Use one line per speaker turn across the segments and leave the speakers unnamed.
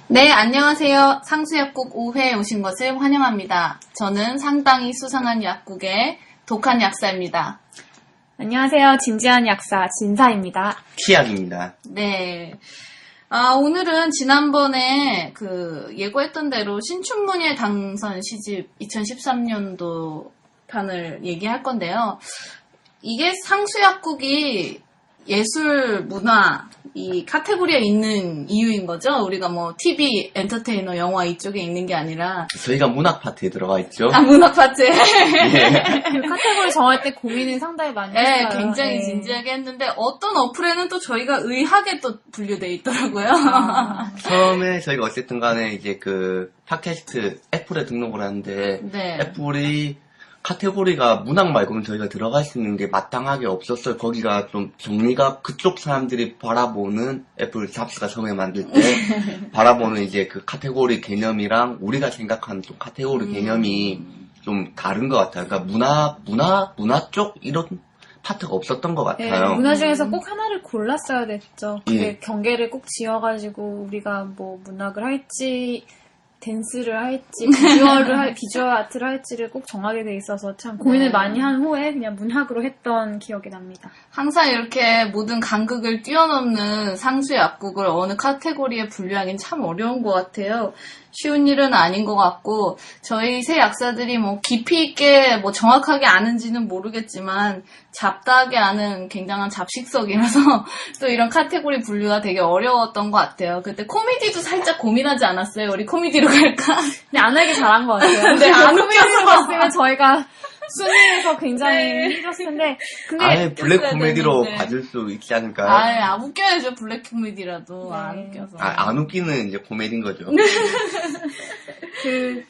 네, 안녕하세요. 상수약국 5회에 오신 것을 환영합니다. 저는 상당히 수상한 약국의 독한 약사입니다.
안녕하세요. 진지한 약사 진사입니다.
치약입니다.
네. 오늘은 지난번에 예고했던 대로 신춘문예 당선 시집 2013년도 판을 얘기할 건데요. 이게 상수약국이 예술, 문화, 이 카테고리에 있는 이유인 거죠? 우리가 뭐 TV, 엔터테이너, 영화 이쪽에 있는 게 아니라
저희가 문학 파트에 들어가 있죠.
문학 파트에
그 카테고리 정할 때 고민을 상당히 많이 했어요.
네, 굉장히 진지하게 했는데 어떤 어플에는 또 저희가 의하게 또 분류돼 있더라고요.
처음에 저희가 어쨌든 간에 이제 그 팟캐스트 애플에 등록을 하는데
네.
애플이 카테고리가 문학 말고는 저희가 들어갈 수 있는 게 마땅하게 없었어요. 거기가 좀 정리가 그쪽 사람들이 바라보는 애플 잡스가 처음에 만들 때 바라보는 이제 그 카테고리 개념이랑 우리가 생각하는 좀 카테고리 개념이 좀 다른 것 같아요. 그러니까 문화 쪽 이런 파트가 없었던 것 같아요.
네, 문화 중에서 꼭 하나를 골랐어야 됐죠. 그게
예.
경계를 꼭 지어가지고 우리가 뭐 문학을 할지 댄스를 할지 비주얼 아트를 할지를 꼭 정하게 돼 있어서 참 고민을 많이 한 후에 그냥 문학으로 했던 기억이 납니다.
항상 이렇게 모든 간극을 뛰어넘는 상수의 약국을 어느 카테고리에 분류하기는 참 어려운 것 같아요. 쉬운 일은 아닌 것 같고 저희 새 약사들이 뭐 깊이 있게 뭐 정확하게 아는지는 모르겠지만 잡다하게 아는 굉장한 잡식성이라서 또 이런 카테고리 분류가 되게 어려웠던 것 같아요. 그때 코미디도 살짝 고민하지 않았어요? 우리 코미디로 갈까?
근데 안 하길 잘한 것 같아요.
네, 안
코미디로 갔으면 저희가 순위에서 굉장히 힘들었을 텐데 근데
아예 블랙
웃겨야
코미디로
되는데.
봐줄 수 있지 않을까요?
웃겨야죠. 블랙 코미디라도. 안
네.
웃겨서.
안 웃기는 이제 코미디인 거죠.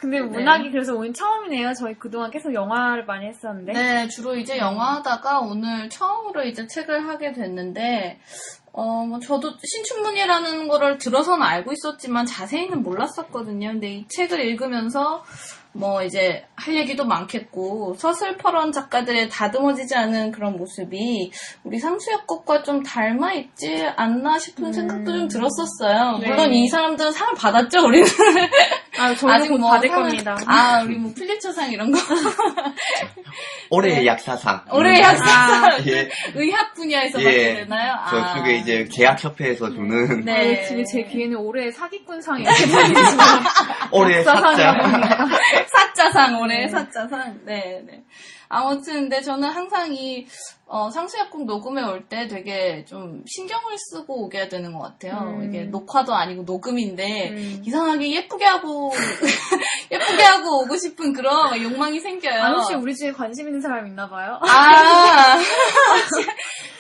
근데 문학이 그래서 오늘 처음이네요. 저희 그동안 계속 영화를 많이 했었는데.
네, 주로 이제 영화 하다가 오늘 처음으로 이제 책을 하게 됐는데, 뭐 저도 신춘문예라는 거를 들어서는 알고 있었지만 자세히는 몰랐었거든요. 근데 이 책을 읽으면서 뭐 이제 할 얘기도 많겠고 서슬퍼런 작가들의 다듬어지지 않은 그런 모습이 우리 상수약국과 좀 닮아 있지 않나 싶은 생각도 좀 들었었어요.
네.
물론 이 사람들은 상을 받았죠, 우리는.
저희도 곧 받을 겁니다.
우리 뭐 필리처상 이런 거.
올해의 약사상.
올해의 약사상.
예.
의학 분야에서
예.
받게 되나요?
저쪽에 이제 제약협회에서 주는
네.
지금 제 귀에는 올해의 사기꾼상이 이렇게 들리지만
올해의
약사상이라고
삭자.
합니다.
사자상, 올해의 사자상. 네. 아무튼, 근데 저는 항상 상수약국 녹음에 올 때 되게 좀 신경을 쓰고 오게 되는 것 같아요. 이게 녹화도 아니고 녹음인데, 이상하게 예쁘게 하고 오고 싶은 그런 욕망이 생겨요.
혹시 우리 집에 관심 있는 사람 있나 봐요?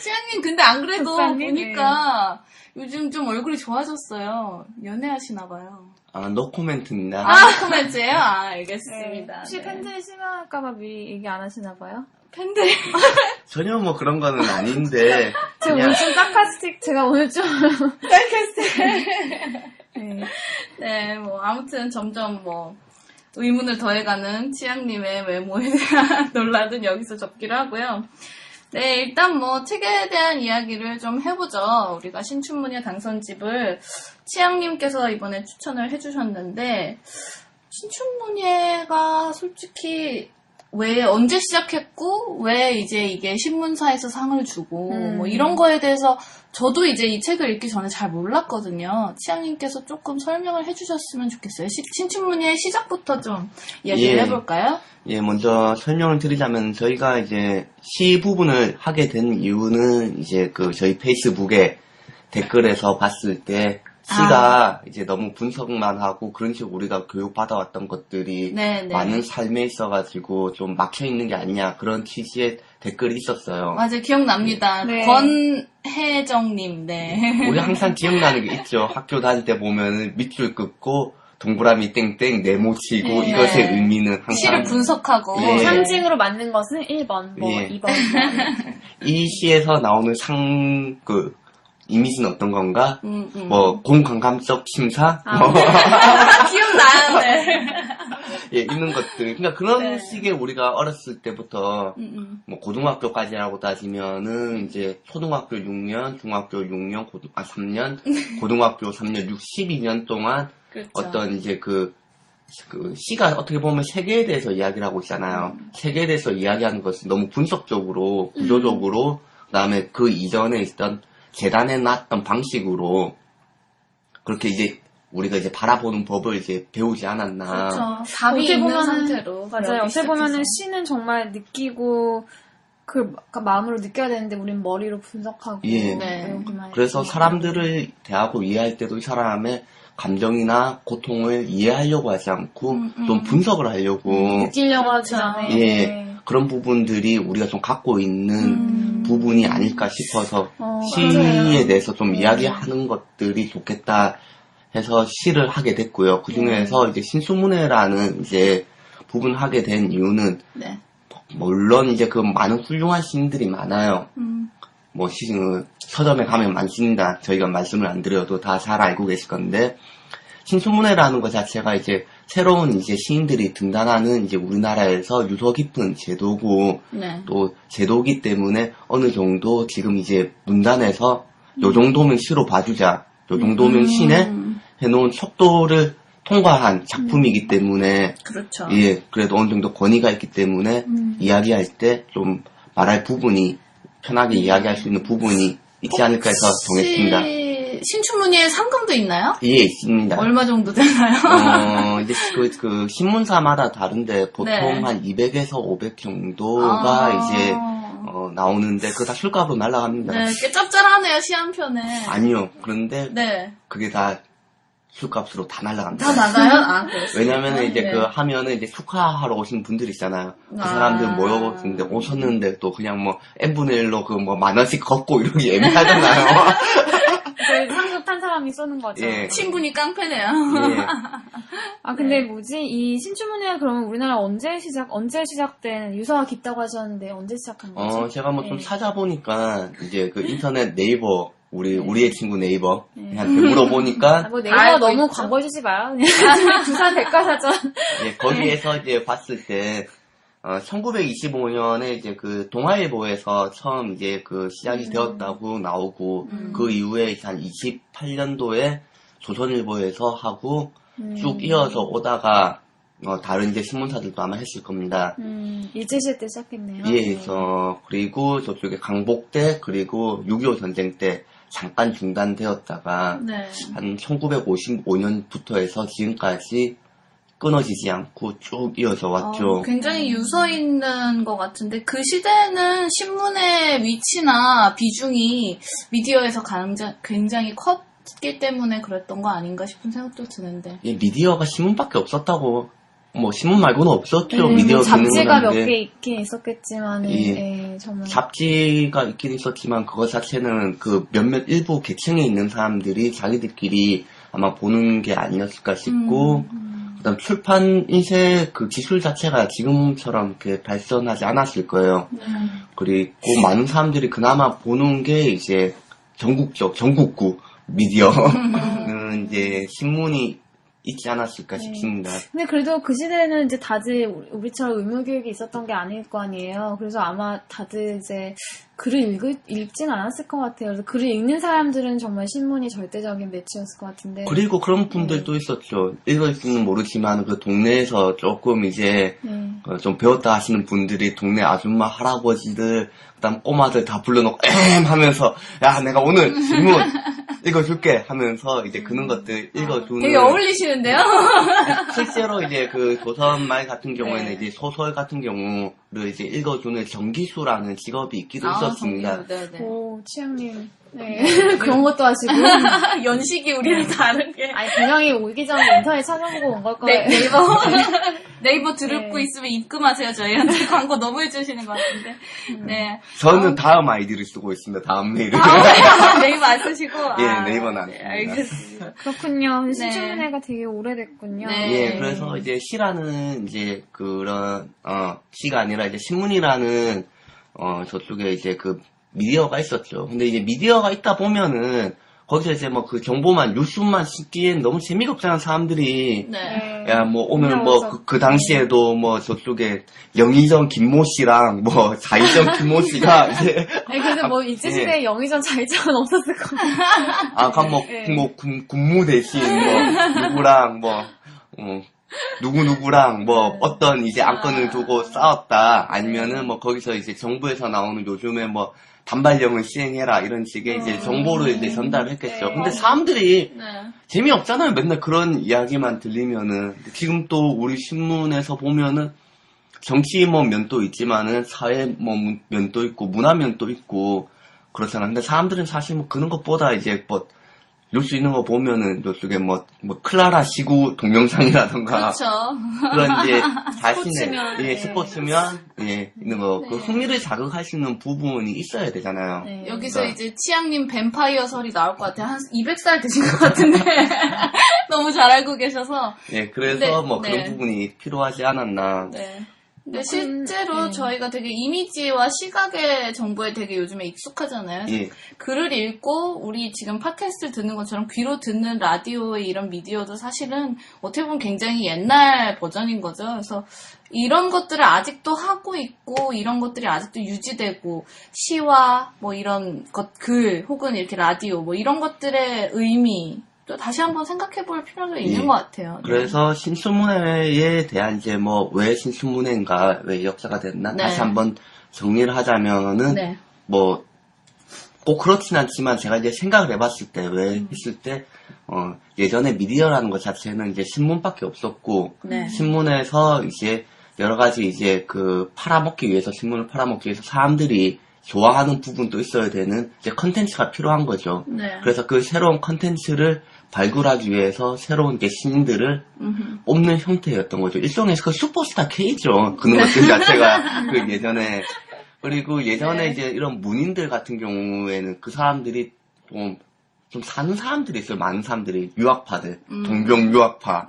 치아님, 근데 안 그래도
박사님?
보니까 요즘 좀 얼굴이 좋아졌어요. 연애하시나 봐요.
노코멘트입니다.
코멘트예요? 알겠습니다.
혹시
네.
팬들 실망할까봐 미리 얘기 안 하시나 봐요?
팬들.
전혀 뭐 그런 거는 아닌데
제가
그냥
오늘 좀 사카스틱, 제가 오늘 좀. 네.
네, 뭐, 아무튼 점점 의문을 더해가는 치양님의 외모에 대한 논란은 여기서 접기로 하고요. 네, 일단 책에 대한 이야기를 좀 해보죠. 우리가 신춘문예 당선집을 치양님께서 이번에 추천을 해주셨는데, 신춘문예가 솔직히 언제 시작했고, 왜 이제 이게 신문사에서 상을 주고, 뭐 이런 거에 대해서 저도 이제 이 책을 읽기 전에 잘 몰랐거든요. 치양님께서 조금 설명을 해주셨으면 좋겠어요. 신춘문예 시작부터 좀 이야기를 해볼까요?
예, 먼저 설명을 드리자면 저희가 이제 시 부분을 하게 된 이유는 이제 저희 페이스북에 댓글에서 봤을 때 시가 이제 너무 분석만 하고 그런 식으로 우리가 교육받아왔던 것들이 많은 삶에 있어가지고 좀 막혀있는 게 아니냐 그런 취지의 댓글이 있었어요.
맞아요. 기억납니다.
네.
권혜정님, 네.
우리 항상 기억나는 게 있죠. 학교 다닐 때 보면은 밑줄 긋고 동그라미 땡땡 네모치고
네.
이것의 의미는 항상
시를 분석하고.
예.
상징으로 맞는 것은 1번,
예.
2번.
이 시에서 나오는 이미지는 어떤 건가? 뭐 공감감적 심사?
기억나요, 네.
예, 있는 것들. 그러니까 그런 식의 우리가 어렸을 때부터 뭐 고등학교까지라고 따지면은 이제 초등학교 6년, 중학교 6년, 3년, 고등학교 3년, 12년 동안
그렇죠.
어떤 이제 그 시가 어떻게 보면 세계에 대해서 이야기를 하고 있잖아요. 세계에 대해서 이야기하는 것은 너무 분석적으로, 구조적으로, 그다음에 그 이전에 있던 재단에 놨던 방식으로 그렇게 이제 우리가 이제 바라보는 법을 이제 배우지 않았나.
그렇죠. 답이
어떻게
있는
보면은-
상태로.
맞아요.
배우기
어떻게 보면은
시작해서.
시는 정말 느끼고 그 마음으로 느껴야 되는데 우린 머리로 분석하고
예.
네.
외우기만
그래서
했지.
사람들을 대하고 이해할 때도 이 사람의 감정이나 고통을 이해하려고 하지 않고 좀 분석을 하려고
느끼려고 하지
그렇죠.
않아요.
예,
네.
그런 부분들이 우리가 좀 갖고 있는 부분이 아닐까 싶어서 시에
맞아요.
대해서 좀 이야기하는 것들이 좋겠다 해서 시를 하게 됐고요. 그 중에서 이제 신수문회라는 이제 부분을 하게 된 이유는
네.
물론 이제 그 많은 훌륭한 시인들이 많아요. 뭐 서점에 가면 많습니다. 저희가 말씀을 안 드려도 다 잘 알고 계실 건데 신수문회라는 것 자체가 이제 새로운 이제 시인들이 등단하는 이제 우리나라에서 유서 깊은 제도고
네.
또 제도기 때문에 어느 정도 지금 이제 문단에서 요 정도면 시로 봐주자, 요 정도면 시내 해놓은 속도를 통과한 작품이기 때문에
그렇죠.
예, 그래도 어느 정도 권위가 있기 때문에 이야기할 때 좀 말할 부분이 편하게 이야기할 수 있는 부분이 있지 않을까 해서 정했습니다.
신춘문예에 상금도 있나요?
예, 있습니다.
얼마 정도 되나요?
이제 그 신문사마다 다른데 보통
네.
한 200에서 500 정도가 이제 나오는데 그거 다 술값으로 날아갑니다.
네, 꽤 짭짤하네요, 시 한 편에.
아니요. 그런데
네.
그게 다 술값으로 다 날아갑니다.
다 나가요? 아, 그렇습니다.
왜냐면은 이제
네.
그 하면은 이제 축하하러 오신 분들 있잖아요. 그
아.
사람들 모여오는데 오셨는데 또 그냥 뭐 n분의 1로 그 뭐 10,000원씩 걷고 이러기 애매하잖아요.
그 상급 탄 사람이 쏘는 거죠.
예.
친분이 깡패네요.
예.
아 근데 뭐지 이 신춘문예가 그러면 우리나라 언제 시작된 유서가 깊다고 하셨는데 언제 시작한 거지?
제가 뭐 좀
네.
찾아보니까 이제 그 인터넷 네이버 우리의 친구 네이버한테
네.
물어보니까
뭐
다
네이버
알고
너무
있죠.
광고해주지 마요. 그냥 부산 백과사전.
예, 거기에서 이제 봤을 때 1925년에 이제 그 동아일보에서 처음 이제 그 시작이 되었다고 나오고 그 이후에 한 28년도에 조선일보에서 하고 쭉 이어서 오다가 다른 이제 신문사들도 아마 했을 겁니다.
일제시대 때 시작했네요.
예, 그래서 그리고 저쪽에 강복대 그리고 6.25 전쟁 때 잠깐 중단되었다가
네.
한 1955년부터 해서 지금까지 끊어지지 않고 쭉 이어져 왔죠.
굉장히 유서 있는 것 같은데 그 시대는 신문의 위치나 비중이 미디어에서 굉장히 컸기 때문에 그랬던 거 아닌가 싶은 생각도 드는데.
예, 미디어가 신문밖에 없었다고. 뭐 신문 말고는 없었죠.
네,
미디어
뭐 잡지가 몇
기능을
개 있긴 있었겠지만,
예.
정말.
잡지가 있긴 있었지만 그것 자체는 그 몇몇 일부 계층에 있는 사람들이 자기들끼리 아마 보는 게 아니었을까 싶고 그다음 출판 인쇄 그 기술 자체가 지금처럼 이렇게 발전하지 않았을 거예요. 그리고 많은 사람들이 그나마 보는 게 이제 전국구 미디어는 이제 신문이 있지 않았을까 싶습니다.
근데 그래도 그 시대에는 이제 다들 우리처럼 의무교육이 있었던 게 아닐 거 아니에요. 그래서 아마 다들 이제 글을 읽진 않았을 것 같아요. 그래서 글을 읽는 사람들은 정말 신문이 절대적인 매체였을 것 같은데.
그리고 그런 분들도 있었죠. 읽을 수는 모르지만 그 동네에서 조금 이제 좀 배웠다 하시는 분들이 동네 아줌마 할아버지들 그다음 꼬마들 다 불러놓고 하면서 야 내가 오늘 신문 읽어줄게 하면서 이제 그런 것들 읽어주는.
되게 어울리시는데요?
실제로 이제 그 조선말 같은 경우에는
네.
이제 소설 같은 경우를 이제 읽어주는 정기수라는 직업이 있기도 있었습니다.
네네.
오, 치영님. 네. 그런 것도 하시고.
연식이 우리랑 다르게.
아니, 분명히 오기 전에 인터넷 찾아보고 온 걸 거예요.
네이버 듣고
네.
있으면 입금하세요, 저희한테. 광고 너무 해주시는 것 같은데. 네.
저는 다음 아이디를 쓰고 있습니다. 다음 메일을.
네이버 안 쓰시고?
예, 네이버는 안
네,
씁니다.
알겠습니다.
그렇군요. 신춘문예가 되게 오래됐군요.
네.
예, 그래서 이제 시라는 이제 그런 시가 아니라 이제 신문이라는 저쪽에 이제 그 미디어가 있었죠. 근데 이제 미디어가 있다 보면은 거기서 이제 뭐 그 정보만, 뉴스만 씹기엔 너무 재미가 없잖아, 사람들이.
네.
야, 뭐, 오늘 뭐, 그 당시에도 뭐, 저쪽에, 영의정 김모 씨랑, 뭐, 자의정 김모 씨가, 이제.
아니, 근데 뭐, 이제 시대에 영의정 자의정은 없었을 거예요.
아, 그럼 뭐, 군무 대신, 뭐, 누구랑, 뭐, 누구랑, 뭐, 어떤 이제 안건을 두고 싸웠다. 아니면은 뭐, 거기서 이제 정부에서 나오는 요즘에 뭐, 단발령을 시행해라. 이런 식의 이제 정보를 이제 전달을 했겠죠. 근데 사람들이
네.
재미없잖아요. 맨날 그런 이야기만 들리면은. 지금 또 우리 신문에서 보면은, 정치 뭐 면도 있지만은, 사회 뭐 면도 있고, 문화 면도 있고, 그렇잖아. 근데 사람들은 사실 뭐 그런 것보다 이제 뭐, 뉴스 있는 거 보면은 저쪽에 뭐 클라라 시구 동영상이라던가
그렇죠.
그런 이제 자신의
스포츠면, 네.
스포츠면 있는 거 그
네.
흥미를 자극할 수 있는 부분이 있어야 되잖아요.
네.
여기서
그러니까.
이제 치앙님 뱀파이어설이 나올 것 같아요. 한 200살 되신 것 같은데. 너무 잘 알고 계셔서.
예, 그래서
네,
뭐 그런
네.
부분이 필요하지 않았나.
네. 근데 실제로
네.
저희가 되게 이미지와 시각의 정보에 되게 요즘에 익숙하잖아요.
예,
글을 읽고 우리 지금 팟캐스트 듣는 것처럼 귀로 듣는 라디오의 이런 미디어도 사실은 어떻게 보면 굉장히 옛날 버전인 거죠. 그래서 이런 것들을 아직도 하고 있고 이런 것들이 아직도 유지되고 시와 뭐 이런 글 혹은 이렇게 라디오 뭐 이런 것들의 의미 또 다시 한번 생각해 볼 필요가 있는 것 같아요.
그래서 신춘문예에 대한 이제 뭐 왜 신춘문예인가, 왜 역사가 됐나
네.
다시 한번 정리를 하자면은
네.
뭐 꼭 그렇진 않지만 제가 이제 생각을 해봤을 때 왜 했을 때 예전에 미디어라는 것 자체는 이제 신문밖에 없었고
네.
신문에서 이제 여러 가지 이제 그 팔아먹기 위해서 신문을 팔아먹기 위해서 사람들이 좋아하는 부분도 있어야 되는 이제 컨텐츠가 필요한 거죠.
네.
그래서 그 새로운 컨텐츠를 발굴하기 위해서 새로운 이제 신인들을 뽑는 형태였던 거죠. 일종의 그 슈퍼스타 K죠. 그런 것들 자체가 그 예전에. 그리고 예전에
네.
이제 이런 문인들 같은 경우에는 그 사람들이 좀 사는 사람들이 있어요. 많은 사람들이. 유학파들. 동경 유학파.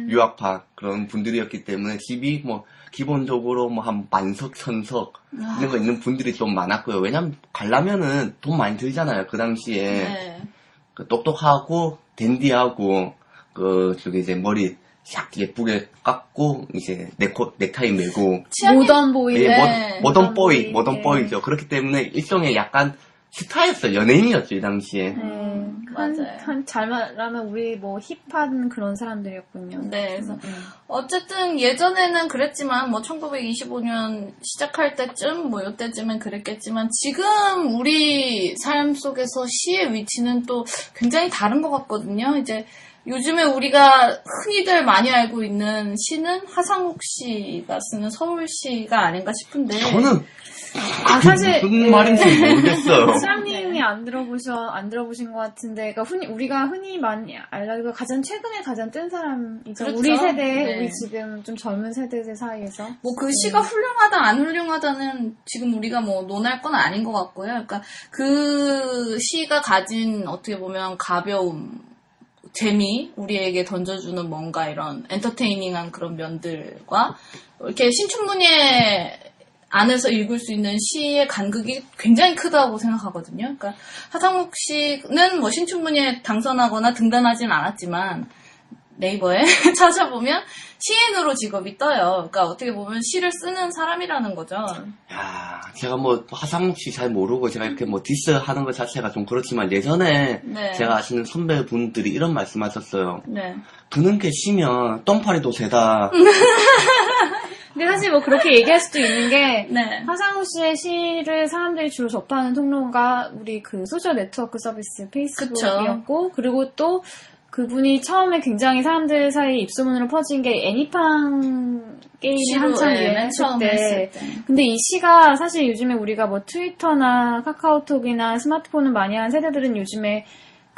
유학파. 그런 분들이었기 때문에 집이 뭐 기본적으로 뭐 한 만석, 천석 이런 거 있는 분들이 좀 많았고요. 왜냐면 가려면은 돈 많이 들잖아요. 그 당시에.
네.
그 똑똑하고 댄디하고 그 저기 이제 머리 샥 예쁘게 깎고 이제 넥타이 메고
모던 보이.
예,
네.
모던 보이,
네.
모던 보이죠. 그렇기 때문에 일종의 약간 스타였어요. 연예인이었죠, 이 당시에.
맞아요.
잘 말하면 우리 뭐 힙한 그런 사람들이었군요.
네, 그래서 어쨌든 예전에는 그랬지만 뭐 1925년 시작할 때쯤 뭐 요때쯤엔 그랬겠지만 지금 우리 삶 속에서 시의 위치는 또 굉장히 다른 것 같거든요. 이제 요즘에 우리가 흔히들 많이 알고 있는 시는 하상욱 씨가 쓰는 서울시가 아닌가 싶은데
사실
무슨 말인지 모르겠어요.
시장님이 안 들어보신 것 같은데, 그러니까 우리가 흔히 많이 알고 가장 최근에 가장 뜬 사람이죠.
그렇죠.
우리 세대,
네.
우리 지금 좀 젊은 세대들 사이에서.
뭐 그 시가 훌륭하다 안 훌륭하다는 지금 우리가 뭐 논할 건 아닌 것 같고요. 그러니까 그 시가 가진 어떻게 보면 가벼움, 재미, 우리에게 던져주는 뭔가 이런 엔터테이닝한 그런 면들과 이렇게 신춘문예 안에서 읽을 수 있는 시의 간극이 굉장히 크다고 생각하거든요. 그러니까 하상욱 씨는 뭐 신춘문예 당선하거나 등단하진 않았지만 네이버에 찾아보면 시인으로 직업이 떠요. 그러니까 어떻게 보면 시를 쓰는 사람이라는 거죠.
야, 제가 뭐 하상욱 씨 잘 모르고 제가 이렇게 뭐 디스하는 것 자체가 좀 그렇지만 예전에
네.
제가 아시는 선배분들이 이런 말씀하셨어요.
네.
드는 게 시면 똥파리도 세다.
근데 사실 뭐 그렇게 얘기할 수도 있는 게,
네.
하상우 씨의 시를 사람들이 주로 접하는 통로가 우리 그 소셜 네트워크 서비스 페이스북이었고, 그리고 또 그분이 처음에 굉장히 사람들 사이에 입소문으로 퍼진 게 애니팡 게임이
시로,
한참
네, 맨
유행했을
처음
때.
했을 때.
근데 이 시가 사실 요즘에 우리가 뭐 트위터나 카카오톡이나 스마트폰을 많이 하는 세대들은 요즘에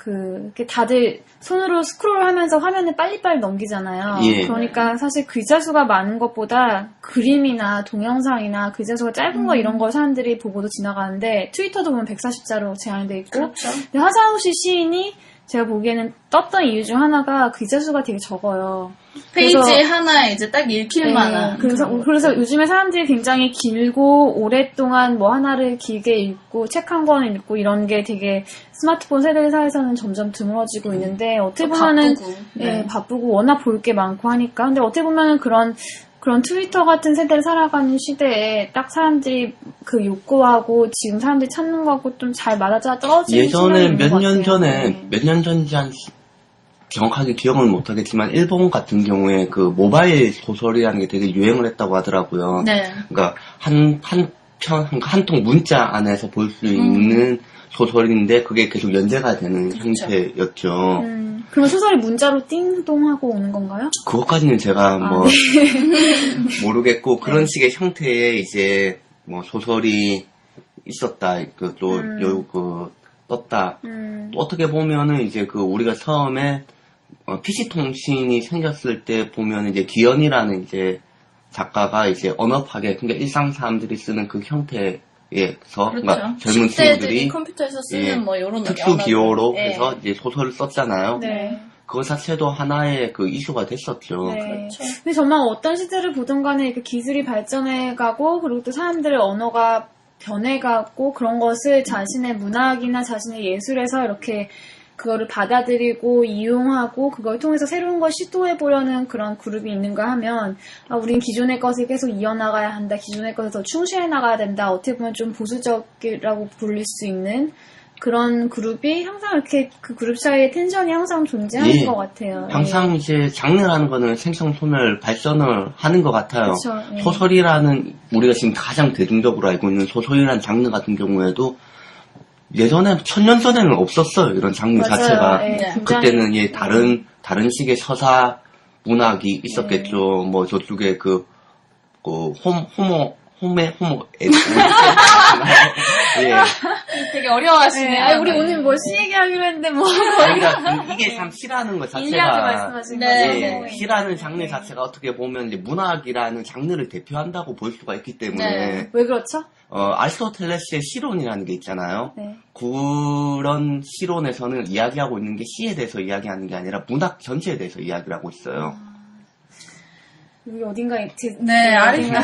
이렇게 다들 손으로 스크롤하면서 화면을 빨리빨리 넘기잖아요.
예.
그러니까 사실 글자 수가 많은 것보다 그림이나 동영상이나 글자 수가 짧은 거 이런 걸 사람들이 보고도 지나가는데 트위터도 보면 140자로 제한돼 있고
그렇죠.
근데 하상우 씨 시인이 제가 보기에는 떴던 이유 중 하나가 글자 수가 되게 적어요.
페이지
그래서-
하나에 이제 딱 읽힐 만한.
그래서 요즘에 사람들이 굉장히 길고 오랫동안 뭐 하나를 길게 읽고 책 한 권을 읽고 이런 게 되게 스마트폰 세대 사이에서는 점점 드물어지고 있는데 어떻게 보면은
바쁘고.
예, 바쁘고 워낙 볼 게 많고 하니까 근데 어떻게 보면은 그런 트위터 같은 세대를 살아가는 시대에 딱 사람들이 그 욕구하고 지금 사람들이 찾는 거하고 좀 잘 맞아 떨어지는
예전에
시간이 있는
몇
것
년
같아요.
전에,
네.
몇 년 전인지 정확하게 기억은 못하겠지만, 일본 같은 경우에 그 모바일 소설이라는 게 되게 유행을 했다고 하더라고요.
네.
그러니까 한 통 문자 안에서 볼 수 있는 소설인데, 그게 계속 연재가 되는
그렇죠.
형태였죠.
그러면 소설이 문자로 띵동하고 오는 건가요?
그것까지는 제가 뭐, 모르겠고, 그런
네.
식의 형태의 이제, 뭐, 소설이 있었다, 떴다. 또 어떻게 보면은 이제 우리가 처음에, PC통신이 생겼을 때 보면 이제 기현이라는 이제 작가가 이제 언어파괴, 그러니까 일상 사람들이 쓰는 그 형태에서, 그러니까 젊은
10대들이
친구들이
컴퓨터에서 쓰는
예,
뭐 요런
특수 기호로
예.
해서 이제 소설을 썼잖아요.
네.
그거 자체도 하나의 그 이슈가 됐었죠.
네.
그렇죠.
근데 정말 어떤 시대를 보든 간에 이렇게 기술이 발전해가고 그리고 또 사람들의 언어가 변해가고 그런 것을 자신의 문학이나 자신의 예술에서 이렇게 그거를 받아들이고 이용하고 그걸 통해서 새로운 걸 시도해보려는 그런 그룹이 있는가 하면 우린 기존의 것을 계속 이어나가야 한다. 기존의 것을 더 충실해 나가야 된다. 어떻게 보면 좀 보수적이라고 불릴 수 있는 그런 그룹이 항상 이렇게 그 그룹 사이에 텐션이 항상 존재하는
예.
것 같아요.
항상 이제 장르라는 거는 생성소멸 발전을 하는 것 같아요.
그쵸, 예.
소설이라는 우리가 지금 가장 대중적으로 알고 있는 소설이라는 장르 같은 경우에도 예전에 천년 전에는 없었어요. 이런 장르
맞아요.
자체가.
예,
네.
굉장히-
그때는 예, 다른 식의 서사 문학이 있었겠죠. 뭐 저쪽에 예.
되게 어려워하시네요.
우리 오늘 뭐 시 얘기하기로 했는데 뭐
그러니까 이게 참 시라는 것
인리학을
자체가
말씀하신
네,
거죠.
예,
네.
시라는 장르 자체가 어떻게 보면 이제 문학이라는 장르를 대표한다고 볼 수가 있기 때문에
네.
왜 그렇죠?
아리스토텔레스의 시론이라는 게 있잖아요.
네.
그런 시론에서는 이야기하고 있는 게 시에 대해서 이야기하는 게 아니라 문학 전체에 대해서 이야기를 하고 있어요.
여기 어딘가에
네,
어딘가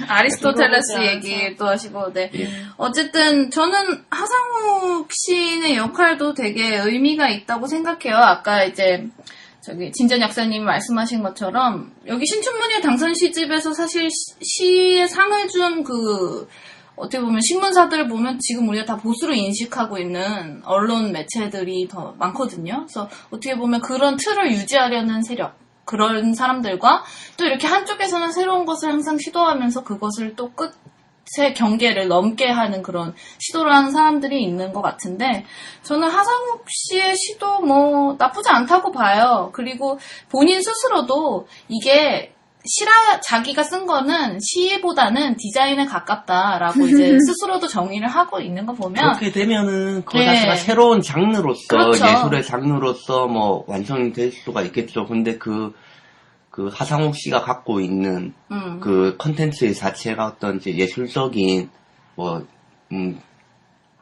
아리스토텔레스
이거 보지
얘기 또 하시고, 네.
예.
어쨌든 저는 하상욱 시인의 역할도 되게 의미가 있다고 생각해요. 아까 이제 진전 약사님이 말씀하신 것처럼 여기 신춘문예 당선 시집에서 사실 시에 상을 준 어떻게 보면 신문사들을 보면 지금 우리가 다 보수로 인식하고 있는 언론 매체들이 더 많거든요. 그래서 어떻게 보면 그런 틀을 유지하려는 세력, 그런 사람들과 또 이렇게 한쪽에서는 새로운 것을 항상 시도하면서 그것을 또 끝의 경계를 넘게 하는 그런 시도를 하는 사람들이 있는 것 같은데 저는 하상욱 씨의 시도 뭐 나쁘지 않다고 봐요. 그리고 본인 스스로도 이게 자기가 쓴 거는 시보다는 디자인에 가깝다라고 이제 스스로도 정의를 하고 있는 거 보면
그렇게 되면은 그
네.
자체가 새로운 장르로서
그렇죠.
예술의 장르로서 뭐 완성이 될 수가 있겠죠. 근데 그 하상욱 씨가 갖고 있는 그 컨텐츠 자체가 어떤 이제 예술적인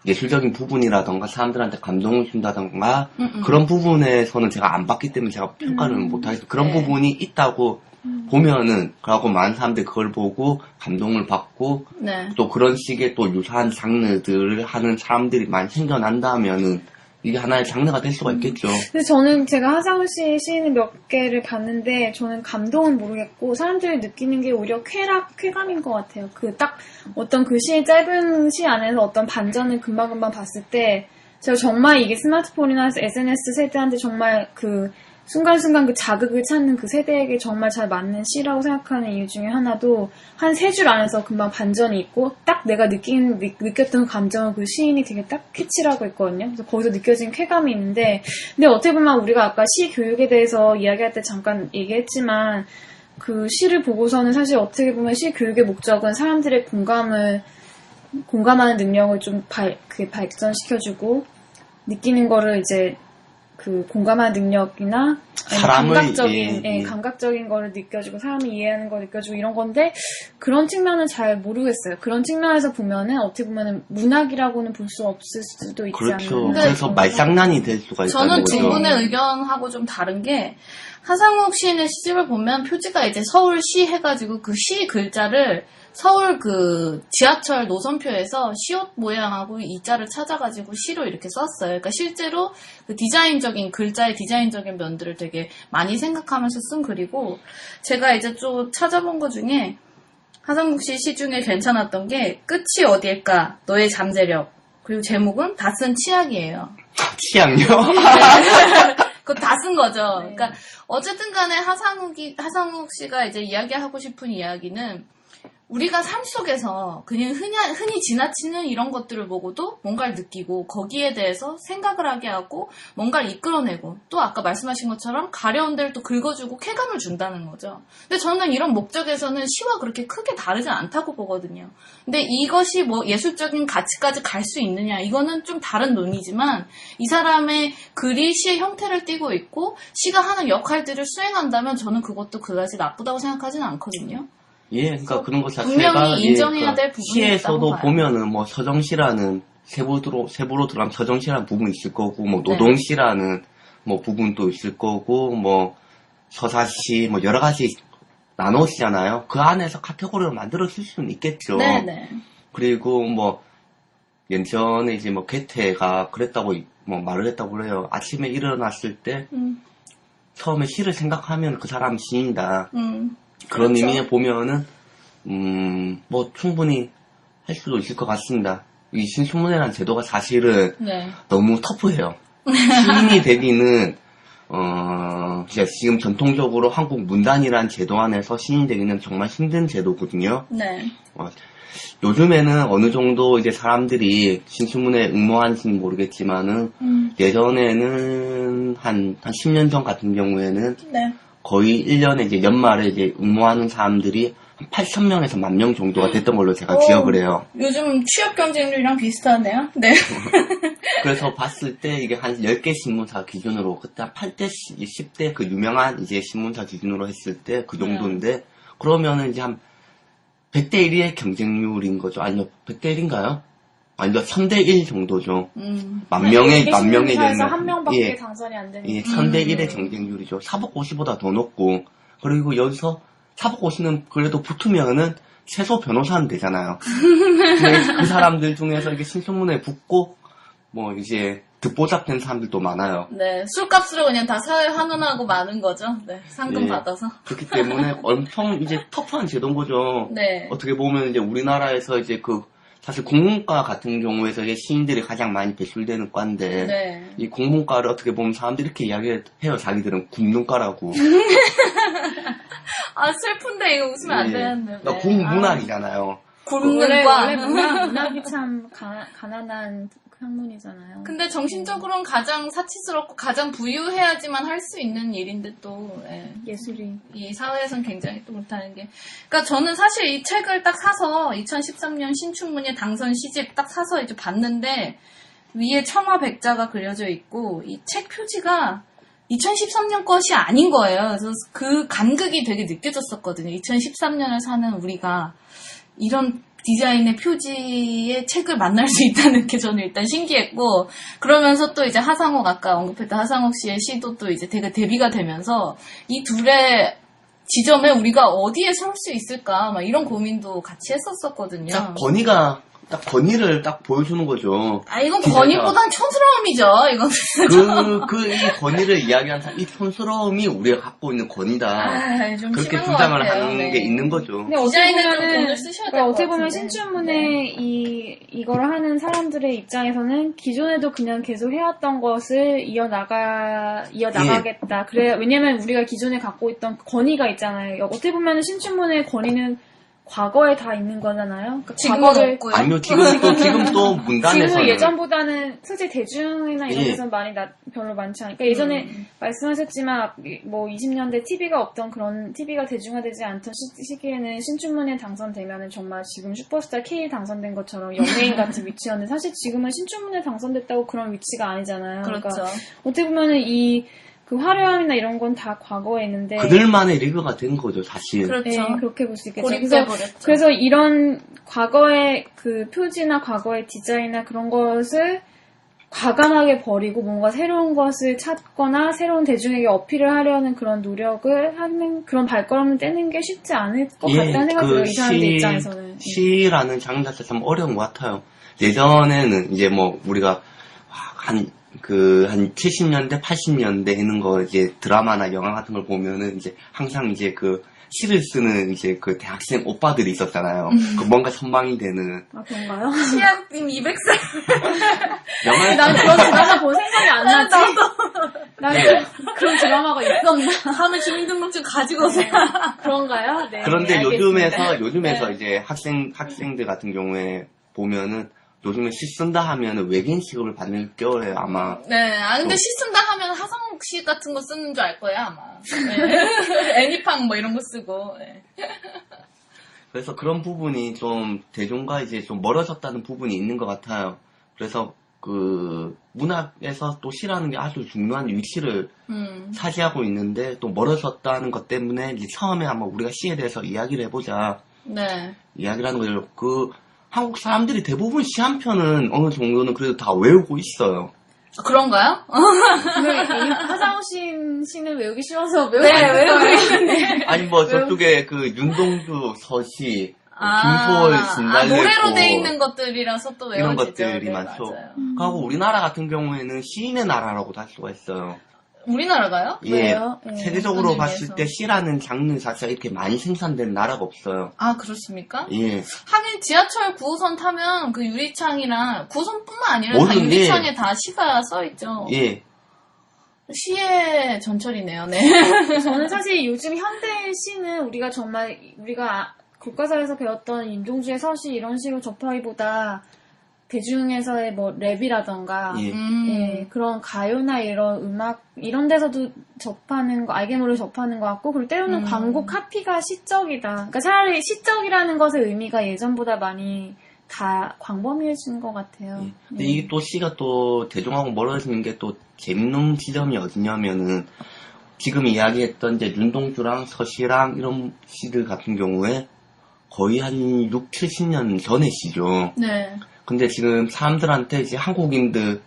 예술적인 부분이라던가 사람들한테 감동을 준다던가 그런 부분에서는 제가 안 봤기 때문에 제가 평가를 못하겠어요. 그런
네.
부분이 있다고 보면은 그러고 많은 사람들이 그걸 보고 감동을 받고
네.
또 그런 식의 또 유사한 장르들을 하는 사람들이 많이 생겨난다면은 이게 하나의 장르가 될 수가 있겠죠.
근데 저는 제가 하상우 씨 시인을 몇 개를 봤는데 저는 감동은 모르겠고 사람들이 느끼는 게 오히려 쾌감인 것 같아요. 어떤 그 시의 짧은 시 안에서 어떤 반전을 금방금방 봤을 때 제가 정말 이게 스마트폰이나 SNS 세대한테 정말 그 순간순간 그 자극을 찾는 그 세대에게 정말 잘 맞는 시라고 생각하는 이유 중에 하나도 한 3줄 안에서 금방 반전이 있고 딱 내가 느꼈던 감정을 그 시인이 되게 딱 캐치를 하고 있거든요. 그래서 거기서 느껴진 쾌감이 있는데 근데 어떻게 보면 우리가 아까 시 교육에 대해서 이야기할 때 잠깐 얘기했지만 그 시를 보고서는 사실 어떻게 보면 시 교육의 목적은 사람들의 공감하는 능력을 좀 발전시켜주고 느끼는 거를 이제 그 공감한 능력이나
사람을,
감각적인 거를 느껴지고 사람이 이해하는 걸 느껴지고 이런 건데 그런 측면은 잘 모르겠어요. 그런 측면에서 보면은 어떻게 보면은 문학이라고는 볼 수 없을 수도 있지
그렇죠.
않나.
그래서 말장난이 될 수가 있다는
저는
거죠.
두 분의 의견하고 좀 다른 게 하상욱 시인의 시집을 보면 표지가 이제 서울시 해가지고 그 시 글자를 서울 그 지하철 노선표에서 시옷 모양하고 이자를 찾아가지고 시로 이렇게 썼어요. 그러니까 실제로 그 디자인적인 글자의 디자인적인 면들을 되게 많이 생각하면서 쓴 글이고 제가 이제 좀 찾아본 것 중에 하상욱 씨 시 중에 괜찮았던 게 끝이 어딜까 너의 잠재력 그리고 제목은 다 쓴 치약이에요.
취향요?
그거 다 쓴 거죠.
네.
그러니까 어쨌든 간에 하상욱 씨가 이제 이야기하고 싶은 이야기는 우리가 삶 속에서 그냥 흔히 지나치는 이런 것들을 보고도 뭔가를 느끼고 거기에 대해서 생각을 하게 하고 뭔가를 이끌어내고 또 아까 말씀하신 것처럼 가려운 데를 또 긁어주고 쾌감을 준다는 거죠. 근데 저는 이런 목적에서는 시와 그렇게 크게 다르진 않다고 보거든요. 근데 이것이 뭐 예술적인 가치까지 갈 수 있느냐 이거는 좀 다른 논의지만 이 사람의 글이 시의 형태를 띠고 있고 시가 하는 역할들을 수행한다면 저는 그것도 그다지 나쁘다고 생각하지는 않거든요.
예, 그러니까 그런 것 자체가
분명히 인정해야 될 부분이
시에서도
있다고 봐요.
보면은 뭐 서정시라는 세부로 들어가면 서정시라는 부분이 있을 거고 뭐
네.
노동시라는 뭐 부분도 있을 거고 뭐 서사시 뭐 여러 가지 나눠지잖아요. 그 안에서 카테고리를 만들어 쓸 수는 있겠죠.
네네.
그리고 뭐 예전에 이제 뭐 괴테가 그랬다고 뭐 말을 했다고 그래요. 아침에 일어났을 때 처음에 시를 생각하면 그 사람 시인이다. 그런
그렇죠.
의미에 보면은 뭐 충분히 할 수도 있을 것 같습니다. 이 신춘문예라는 제도가 사실은
네.
너무 터프해요. 시인이 되기는 이제 지금 전통적으로 한국 문단이라는 제도 안에서 시인이 되기는 정말 힘든 제도거든요.
네.
요즘에는 어느 정도 이제 사람들이 신춘문예에 응모하는지는 모르겠지만은 예전에는 한 10년 전 같은 경우에는
네.
거의 1년에 이제 연말에 이제 응모하는 사람들이 한 8,000명에서 10,000명 정도가 됐던 걸로 제가 기억을 해요.
요즘 취업 경쟁률이랑 비슷하네요. 네.
그래서 봤을 때 이게 한 10개 신문사 기준으로 그때 한 8대, 10대 그 유명한 이제 신문사 기준으로 했을 때 그 정도인데 그러면은 이제 한 100대 1의 경쟁률인 거죠. 아니요, 100대 1인가요? 아니요, 3대 1 정도죠. 만 명의
신문사에서 한 명밖에 당선이 안 되는.
예, 3대 1의 경쟁률이죠. 사법고시보다 더 높고, 그리고 여기서 사법고시는 그래도 붙으면은 최소 변호사는 되잖아요. 근데 그 사람들 중에서 이게 신춘문예에 붙고, 뭐 이제 듣보잡된 사람들도 많아요.
네. 술값으로 그냥 다 사회 환원하고 마는 거죠. 네. 상금
예.
받아서.
그렇기 때문에 엄청 이제 터프한 제도인 거죠.
네.
어떻게 보면 이제 우리나라에서 이제 사실 국문과 같은 경우에서 이제 시인들이 가장 많이 배출되는 과인데,
네.
이 국문과를 어떻게 보면 사람들이 이렇게 이야기해요. 자기들은 굽는과라고.
아, 슬픈데 이거 웃으면 안 되는데.
그러니까 국문학이잖아요.
굶는 과.
원래 문학이 참 가난한 학문이잖아요.
근데 정신적으로는 가장 사치스럽고 가장 부유해야지만 할 수 있는 일인데 또
예술이
이 사회에선 굉장히 또 못하는 게. 그러니까 저는 사실 이 책을 딱 사서 2013년 신춘문예 당선 시집 딱 사서 이제 봤는데 위에 청화백자가 그려져 있고 이 책 표지가 2013년 것이 아닌 거예요. 그래서 그 간극이 되게 느껴졌었거든요. 2013년을 사는 우리가 이런 디자인의 표지의 책을 만날 수 있다는 게 저는 일단 신기했고, 그러면서 또 이제 하상욱, 아까 언급했던 하상욱 씨의 시도 또 이제 되게 대비가 되면서 이 둘의 지점에 우리가 어디에 설 수 있을까, 막 이런 고민도 같이 했었었거든요.
딱 권위를 딱 보여주는 거죠.
아, 이건
기자가.
권위보단 촌스러움이죠, 이건.
이 권위를 이야기한 사람, 이 촌스러움이 우리가 갖고 있는 권위다.
아, 좀
그렇게
심한 것
주장을
같아요.
하는
네.
게 있는 거죠.
근데 어떻게
디자인에 좀
보면은
돈을 쓰셔야 될 것
어떻게 보면
같은데.
신춘문예 이거를 하는 사람들의 입장에서는 기존에도 그냥 계속 해왔던 것을 이어나가겠다. 그래 왜냐면 우리가 기존에 갖고 있던 권위가 있잖아요. 어떻게 보면은 신춘문예의 권위는 과거에 다 있는 거잖아요. 그러니까
지금은 없고요.
아니요, 지금 또 문단에서는.
지금은 예전보다는 솔직히 대중이나 이런
예.
데서는 별로 많지 않으니까 예전에 말씀하셨지만 뭐 20년대 TV가 없던 그런 TV가 대중화되지 않던 시기에는 신춘문예 당선되면은 정말 지금 슈퍼스타 K 다당선된 것처럼 연예인 같은 위치였는데 사실 지금은 신춘문예 당선됐다고 그런 위치가 아니잖아요.
그렇죠.
그러니까 어떻게 보면은 그 화려함이나 이런 건 다 과거에 있는데
그들만의 리그가 된 거죠, 사실.
그렇죠.
네, 그렇게 볼 수 있겠죠.
고립돼버렸죠.
그래서 이런 과거의 그 표지나 과거의 디자인이나 그런 것을 과감하게 버리고 뭔가 새로운 것을 찾거나 새로운 대중에게 어필을 하려는 그런 노력을 하는 그런 발걸음을 떼는 게 쉽지 않을 것 같다는 생각이 들어요. 이 사람들 입장에서는.
시라는 장르 자체가 참 어려운 것 같아요. 예전에는 이제 뭐 우리가 한 70년대, 80년대 있는 거, 이제 드라마나 영화 같은 걸 보면은 이제 항상 이제 그 시를 쓰는 이제 그 대학생 오빠들이 있었잖아요. 그 뭔가 선망이 되는.
아, 그런가요?
시약님 200살.
영화에
난 그런 드라마 본 생각이 안 나지. 난
네.
그런 드라마가 있었나?
다음에 주민등록증 가지고 오세요.
그런가요? 네.
그런데
네,
요즘에서
네.
이제 학생들 같은 경우에 보면은 요즘에 시 쓴다 하면은 외계인 취급을 받는 껴요, 아마.
네, 근데 시 쓴다 하면 하성욱 씨 같은 거 쓰는 줄 알 거예요, 아마. 네. 애니팡 뭐 이런 거 쓰고. 네.
그래서 그런 부분이 좀 대중과 이제 좀 멀어졌다는 부분이 있는 것 같아요. 그래서 그 문학에서 또 시라는 게 아주 중요한 위치를 차지하고 있는데 또 멀어졌다는 것 때문에 이제 처음에 한번 우리가 시에 대해서 이야기를 해보자.
네.
이야기라는 걸 한국 사람들이 대부분 시 한 편은 어느 정도는 그래도 다 외우고 있어요.
그런가요?
하상우 씨는 외우기 쉬워서 외우고
있는데.
아니 뭐 저쪽에 그 윤동주 서시, 김소월 진달래꽃
노래로 돼 있는 것들이라서 또 외워지죠.
이런 것들이
네,
많죠.
맞아요.
그리고 우리나라 같은 경우에는 시인의 나라라고도 할 수가 있어요.
우리나라가요?
예,
왜요? 예.
세계적으로
어떤
봤을
의미에서?
때 시라는 장르 자체가 이렇게 많이 생산되는 나라가 없어요.
아, 그렇습니까?
예.
하긴 지하철 9호선 타면 그 유리창이나 9호선뿐만 아니라 다
모든,
유리창에 다 시가 써있죠.
예.
시의 전철이네요, 네.
저는 사실 요즘 현대 시는 우리가 교과서에서 배웠던 임종주의 서시 이런 식으로 접하기보다 대중에서의 뭐 랩이라던가
예.
예, 그런 가요나 이런 음악 이런 데서도 알게모를 접하는 것 같고 그리고 때로는 광고 카피가 시적이다. 그러니까 차라리 시적이라는 것의 의미가 예전보다 많이 다 광범위해진 것 같아요.
예. 근데 이게 또 시가 또 대중하고 멀어지는 게 또 재밌는 지점이 어디냐면은 지금 이야기했던 이제 윤동주랑 서시랑 이런 시들 같은 경우에 거의 한 6, 70년 전의 시죠.
네.
근데 지금 사람들한테 이제 한국인들이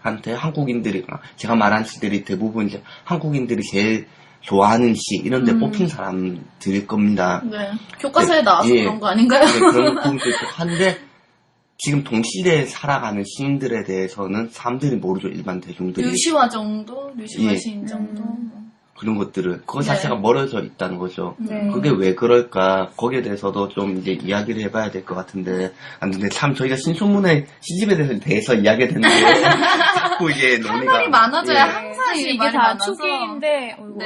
제가 말한 시들이 대부분 이제 한국인들이 제일 좋아하는 시 이런 데 뽑힌 사람들일 겁니다.
네. 교과서에
네,
나와서
예.
그런 거 아닌가요?
네, 그런 부분도 있고 한데 지금 동시대에 살아가는 시인들에 대해서는 사람들이 모르죠. 일반 대중들이.
류시화 정도? 류시화
예.
시인 정도?
그런 것들을 그거
네.
자체가 멀어져 있다는 거죠.
네.
그게 왜 그럴까? 거기에 대해서도 좀 이제 이야기를 해봐야 될 것 같은데, 근데 참 저희가 신춘문예 시집에 대해서 이야기했는데 자꾸 이제
할
논의가
말이 많아져야
예.
항상
사실
이
이게
말이
다
많아서.
초기인데
네.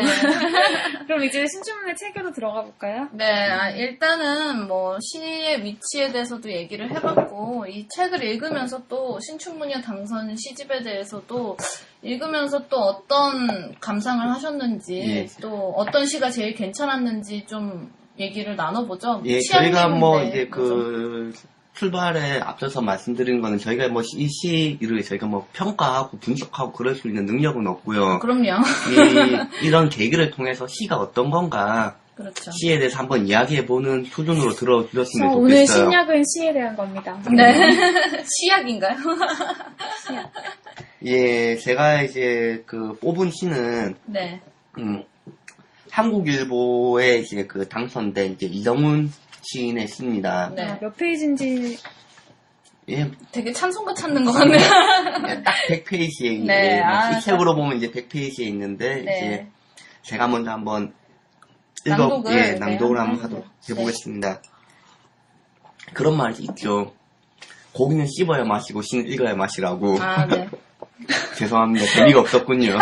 그럼 이제 신춘문예 체계로 들어가 볼까요?
네, 일단은 뭐 시의 위치에 대해서도 얘기를 해봤고 이 책을 읽으면서 또 신춘문예 당선 시집에 대해서도 읽으면서 또 어떤 감상을 하셨는지
예.
또 어떤 시가 제일 괜찮았는지 좀 얘기를 나눠보죠.
예,
취향이
저희가 뭐
있는데,
이제 그 출발에 앞서서 말씀드린 거는 저희가 뭐 이 시를 저희가 뭐 평가하고 분석하고 그럴 수 있는 능력은 없고요.
그럼요.
이런 계기를 통해서 시가 어떤 건가
그렇죠.
시에 대해서 한번 이야기해보는 수준으로 들어주셨으면
오늘
좋겠어요.
신약은 시에 대한 겁니다.
네. 시약인가요?
예, 제가 이제 그 뽑은 시는
네.
한국일보에 이제 그 당선된 이제 이정훈 시인의 시입니다.
네.
아, 몇 페이지인지
예,
되게 찬송가 찾는 것 같네요.
딱 100페이지에
네,
이 책으로 보면 이제 100페이지에 있는데
네.
이제 제가 먼저 한번
낭독을,
낭독을
네,
한번 하도록 해보겠습니다. 그런 말이 있죠. 고기는 씹어야 마시고 시는 읽어야 마시라고.
아, 네.
죄송합니다. 재미가 없었군요.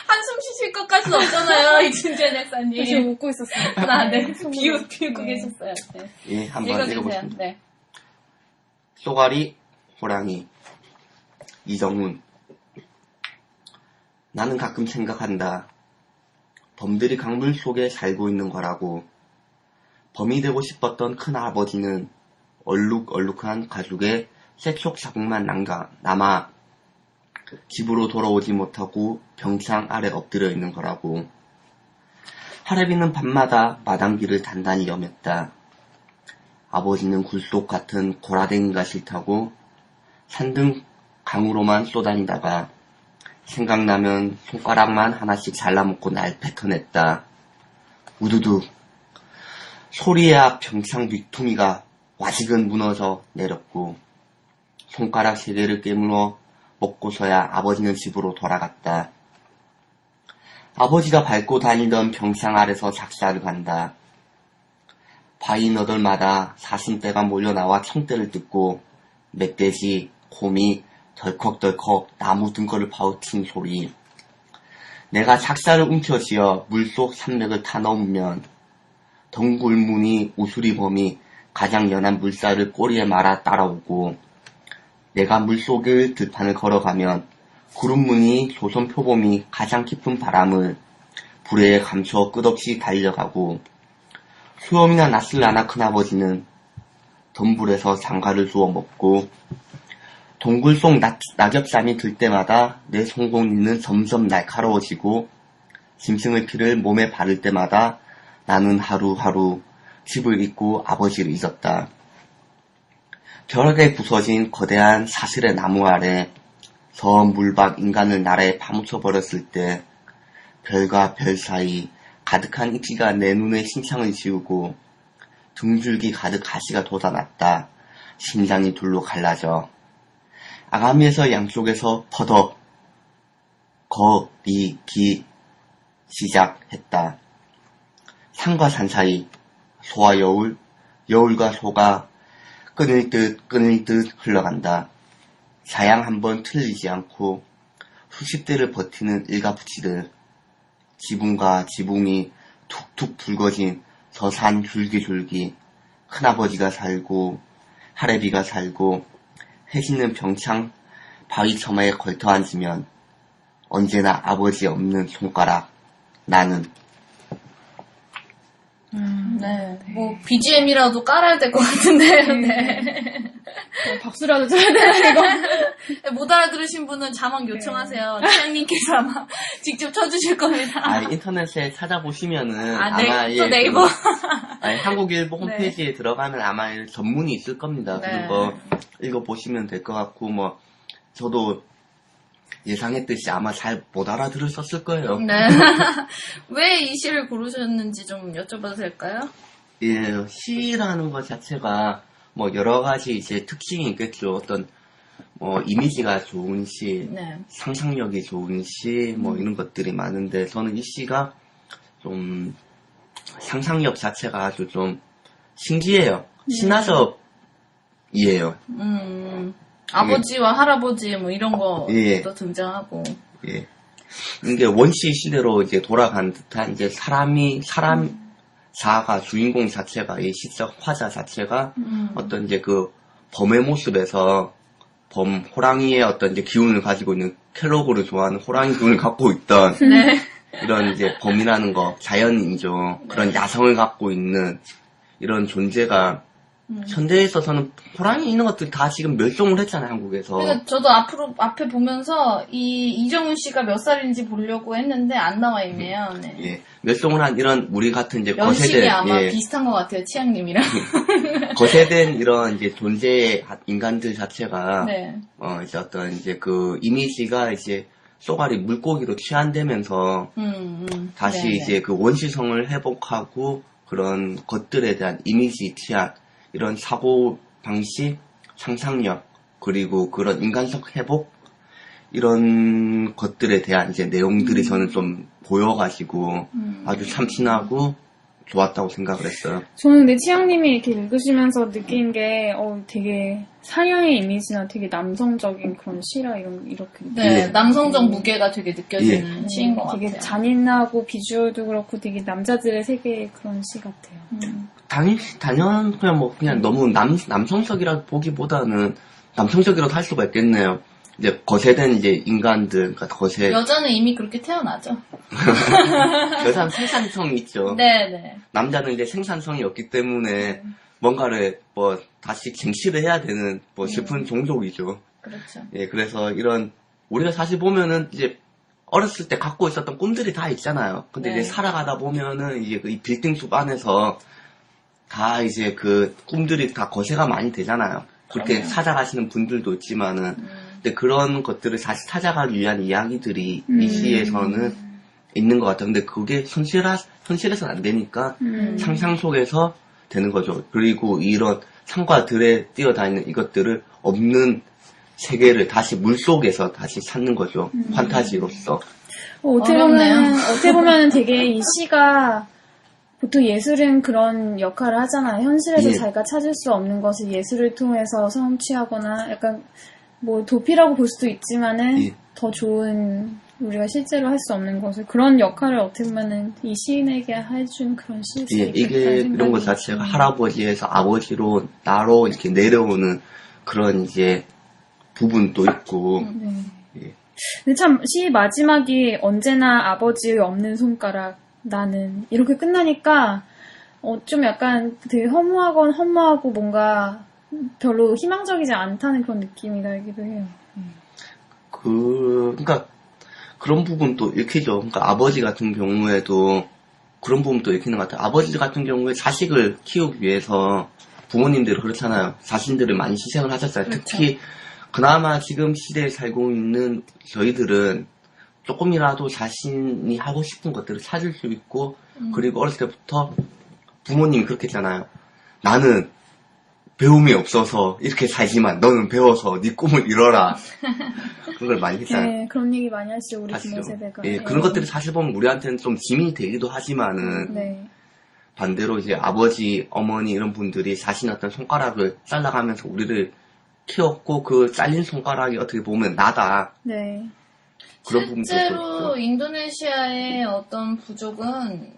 한숨 쉬실 것 통역할 수 없잖아요, 이춘재 작가님.
지금 웃고 있었어요.
아, 네.
속으로.
비웃고
네.
계셨어요. 네.
예, 한번
읽어주세요.
읽어보겠습니다.
네.
쏘가리, 호랑이, 이정훈. 나는 가끔 생각한다. 범들이 강물 속에 살고 있는 거라고. 범이 되고 싶었던 큰아버지는 얼룩얼룩한 가죽에 색속 자국만 남아 집으로 돌아오지 못하고 병창 아래 엎드려 있는 거라고. 할애비는 밤마다 마당길을 단단히 염했다. 아버지는 굴속 같은 고라댕이가 싫다고 산등 강으로만 쏘다니다가 생각나면 손가락만 하나씩 잘라먹고 날 뱉어냈다. 우두두. 소리야 병창 밑퉁이가 와직은 무너져 내렸고 손가락 3개를 깨물어 먹고서야 아버지는 집으로 돌아갔다. 아버지가 밟고 다니던 병창 아래서 작사를 간다. 바위 너덜마다 사슴떼가 몰려나와 청떼를 뜯고 멧돼지, 곰이 덜컥덜컥 나무 등거를 파우친 소리. 내가 작사를 움켜쥐어 물속 산맥을 타넘으면 덩굴무늬 우수리범이 가장 연한 물살을 꼬리에 말아 따라오고 내가 물속을 들판을 걸어가면 구름무늬 조선표범이 가장 깊은 바람을 불에 감춰 끝없이 달려가고 수염이나 낯을 아나 큰아버지는 덤불에서 장가를 주워 먹고 동굴 속 낙엽잠이 들 때마다 내 송곳니는 점점 날카로워지고 짐승의 피를 몸에 바를 때마다 나는 하루하루 집을 잊고 아버지를 잊었다. 벼락에 부서진 거대한 사슬의 나무 아래 저 물박 인간을 나라에 파묻혀버렸을 때 별과 별 사이 가득한 입기가 내 눈의 심상을 지우고 등줄기 가득 가시가 돋아났다. 심장이 둘로 갈라져 아가미에서 양쪽에서 퍼덕 거리기 시작했다. 산과 산 사이 소와 여울, 여울과 소가 끊을 듯 흘러간다. 사양 한번 틀리지 않고 수십 대를 버티는 일가부치들. 지붕과 지붕이 툭툭 붉어진 저 산 줄기줄기. 큰아버지가 살고 할애비가 살고 해지는 병창 바위 처마에 걸터 앉으면 언제나 아버지 없는 손가락. 나는
네. 뭐, BGM이라도 깔아야 될 것 같은데요, 네.
박수라도 쳐야 되나, 이거?
못 알아들으신 분은 자막 요청하세요. 취향님께서 아마 직접 쳐주실 겁니다.
인터넷에 찾아보시면은
네.
아마
또 네이버.
한국일보
네.
홈페이지에 들어가면 아마 전문이 있을 겁니다.
네.
그거 읽어보시면 될 것 같고 저도 예상했듯이 아마 잘 못 알아들으셨을 거예요.
네. 왜 이 시를 고르셨는지 좀 여쭤봐도 될까요?
예, 시라는 것 자체가 여러 가지 이제 특징이 있겠죠. 어떤 이미지가 좋은 시,
네.
상상력이 좋은 시, 이런 것들이 많은데 저는 이 시가 좀 상상력 자체가 아주 좀 신기해요. 신화적이에요.
아버지와 할아버지 이런 거도
예.
등장하고.
예. 이게 원시 시대로 이제 돌아간 듯한 이제 사가 주인공 자체가 이 시적 화자 자체가 어떤 이제 그 범의 모습에서 호랑이의 어떤 이제 기운을 가지고 있는 켈로그를 좋아하는 호랑이 기운을 갖고 있던
네.
이런 이제 범이라는 거 자연인죠. 그런 야성을 갖고 있는 이런 존재가 현대에 있어서는 호랑이 있는 것들이 다 지금 멸종을 했잖아요, 한국에서.
그러니까 저도 앞에 보면서 이정훈 씨가 몇 살인지 보려고 했는데 안 나와 있네요. 네.
예. 멸종을 한 이런 우리 같은 이제
연식이
거세대,
아마
예.
비슷한 것 같아요, 치양님이랑.
거세된 이런 이제 존재의 인간들 자체가,
네.
이제 어떤 이제 그 이미지가 이제 쏘가리 물고기로 취한되면서 다시
네네.
이제 그 원시성을 회복하고 그런 것들에 대한 이미지 취한 이런 사고 방식, 상상력, 그리고 그런 인간성 회복, 이런 것들에 대한 이제 내용들이 저는 좀 보여가지고 아주 참신하고 좋았다고 생각을 했어요.
저는 근데 치영님이 이렇게 읽으시면서 느낀 게, 되게 사연의 이미지나 되게 남성적인 그런 시라 이렇게.
네, 남성적 무게가 되게 느껴지는 시인 것
되게
같아요.
잔인하고 비주얼도 그렇고 되게 남자들의 세계의 그런 시 같아요.
그냥 뭐, 그냥 너무 남성적이라 보기보다는 남성적이라도 할 수가 있겠네요. 이제 거세된 이제 인간들, 그러니까
여자는 이미 그렇게 태어나죠.
여자는 생산성이 있죠.
네네.
남자는 이제 생산성이 없기 때문에 뭔가를 뭐 다시 쟁취를 해야 되는 뭐 슬픈 종족이죠.
그렇죠.
예, 그래서 우리가 사실 보면은 이제 어렸을 때 갖고 있었던 꿈들이 다 있잖아요. 근데
네.
이제 살아가다 보면은 이제 이 빌딩 숲 안에서 다 이제 그 꿈들이 다 거세가 많이 되잖아요. 그렇게
그럼요.
찾아가시는 분들도 있지만은, 근데 그런 것들을 다시 찾아가기 위한 이야기들이 이 시에서는 있는 것 같아요. 근데 그게 현실에서는 안 되니까 상상 속에서 되는 거죠. 그리고 이런 산과 들에 뛰어다니는 이것들을 없는 세계를 다시 물속에서 다시 찾는 거죠. 판타지로서.
어떻게 보면 되게 이 시가 보통 예술은 그런 역할을 하잖아요. 현실에서
예.
자기가 찾을 수 없는 것을 예술을 통해서 성취하거나 약간 뭐 도피라고 볼 수도 있지만은
예.
더 좋은 우리가 실제로 할 수 없는 것을 그런 역할을 어떻게 보면은 이 시인에게 해준 그런 시일 수
예,
있겠다는
이게 이런 것
생각이
자체가
들어요.
할아버지에서 아버지로 나로 이렇게 내려오는 그런 이제 부분도 있고.
네.
예.
근데 참 시 마지막이 언제나 아버지의 없는 손가락 나는 이렇게 끝나니까 좀 약간 되게 허무하고 뭔가 별로 희망적이지 않다는 그런 느낌이 들기도 해요.
그러니까 그런 부분도 읽히죠. 그러니까 아버지 같은 경우에도 그런 부분도 읽히는 것 같아요. 아버지 같은 경우에 자식을 키우기 위해서 부모님들이 그렇잖아요. 자신들을 많이 희생을 하셨어요.
그렇죠.
특히 그나마 지금 시대에 살고 있는 저희들은 조금이라도 자신이 하고 싶은 것들을 찾을 수 있고, 그리고 어렸을 때부터 부모님이 그렇게 했잖아요. 나는 배움이 없어서 이렇게 살지만 너는 배워서 네 꿈을 이뤄라. 그런 걸 많이 했잖아요.
네, 그런 얘기 많이 하시죠, 우리
하시죠.
부모 세대가.
예, 그런 것들이 사실 보면 우리한테는 좀 짐이 되기도 하지만은,
네.
반대로 이제 아버지, 어머니 이런 분들이 자신의 어떤 손가락을 잘라가면서 우리를 키웠고, 그 잘린 손가락이 어떻게 보면 나다.
네.
그런 부분도
실제로
있죠.
인도네시아의 어떤 부족은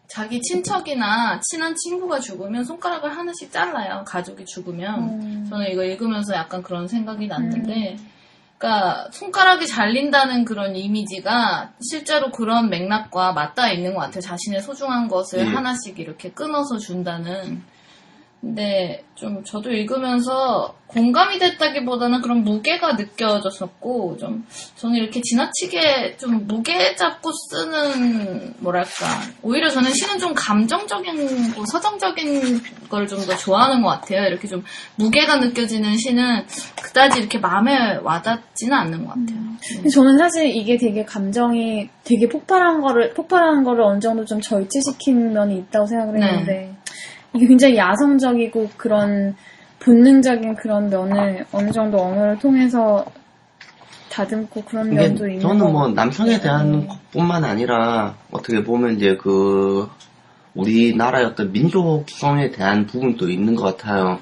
자기 친척이나 친한 친구가 죽으면 손가락을 하나씩 잘라요. 가족이 죽으면. 저는 이거 읽으면서 약간 그런 생각이 났는데, 그러니까 손가락이 잘린다는 그런 이미지가 실제로 그런 맥락과 맞닿아 있는 것 같아요. 자신의 소중한 것을
예.
하나씩 이렇게 끊어서 준다는. 근데 좀 저도 읽으면서 공감이 됐다기보다는 그런 무게가 느껴졌었고, 좀 저는 이렇게 지나치게 좀 무게 잡고 쓰는, 뭐랄까, 오히려 저는 시는 좀 감정적인, 서정적인 걸 좀 더 좋아하는 것 같아요. 이렇게 좀 무게가 느껴지는 시는 그다지 이렇게 마음에 와닿지는 않는 것 같아요.
근데 저는 사실 이게 되게 감정이 되게 폭발하는 거를 어느 정도 좀 절제시킨 면이 있다고 생각을 했는데, 이게 굉장히 야성적이고 그런 본능적인 그런 면을 어느 정도 언어를 통해서 다듬고 그런 면도 있는
저는 뭐
것
남성에
같아요.
대한 것뿐만 아니라 어떻게 보면 이제 우리나라의 어떤 민족성에 대한 부분도 있는 것 같아요.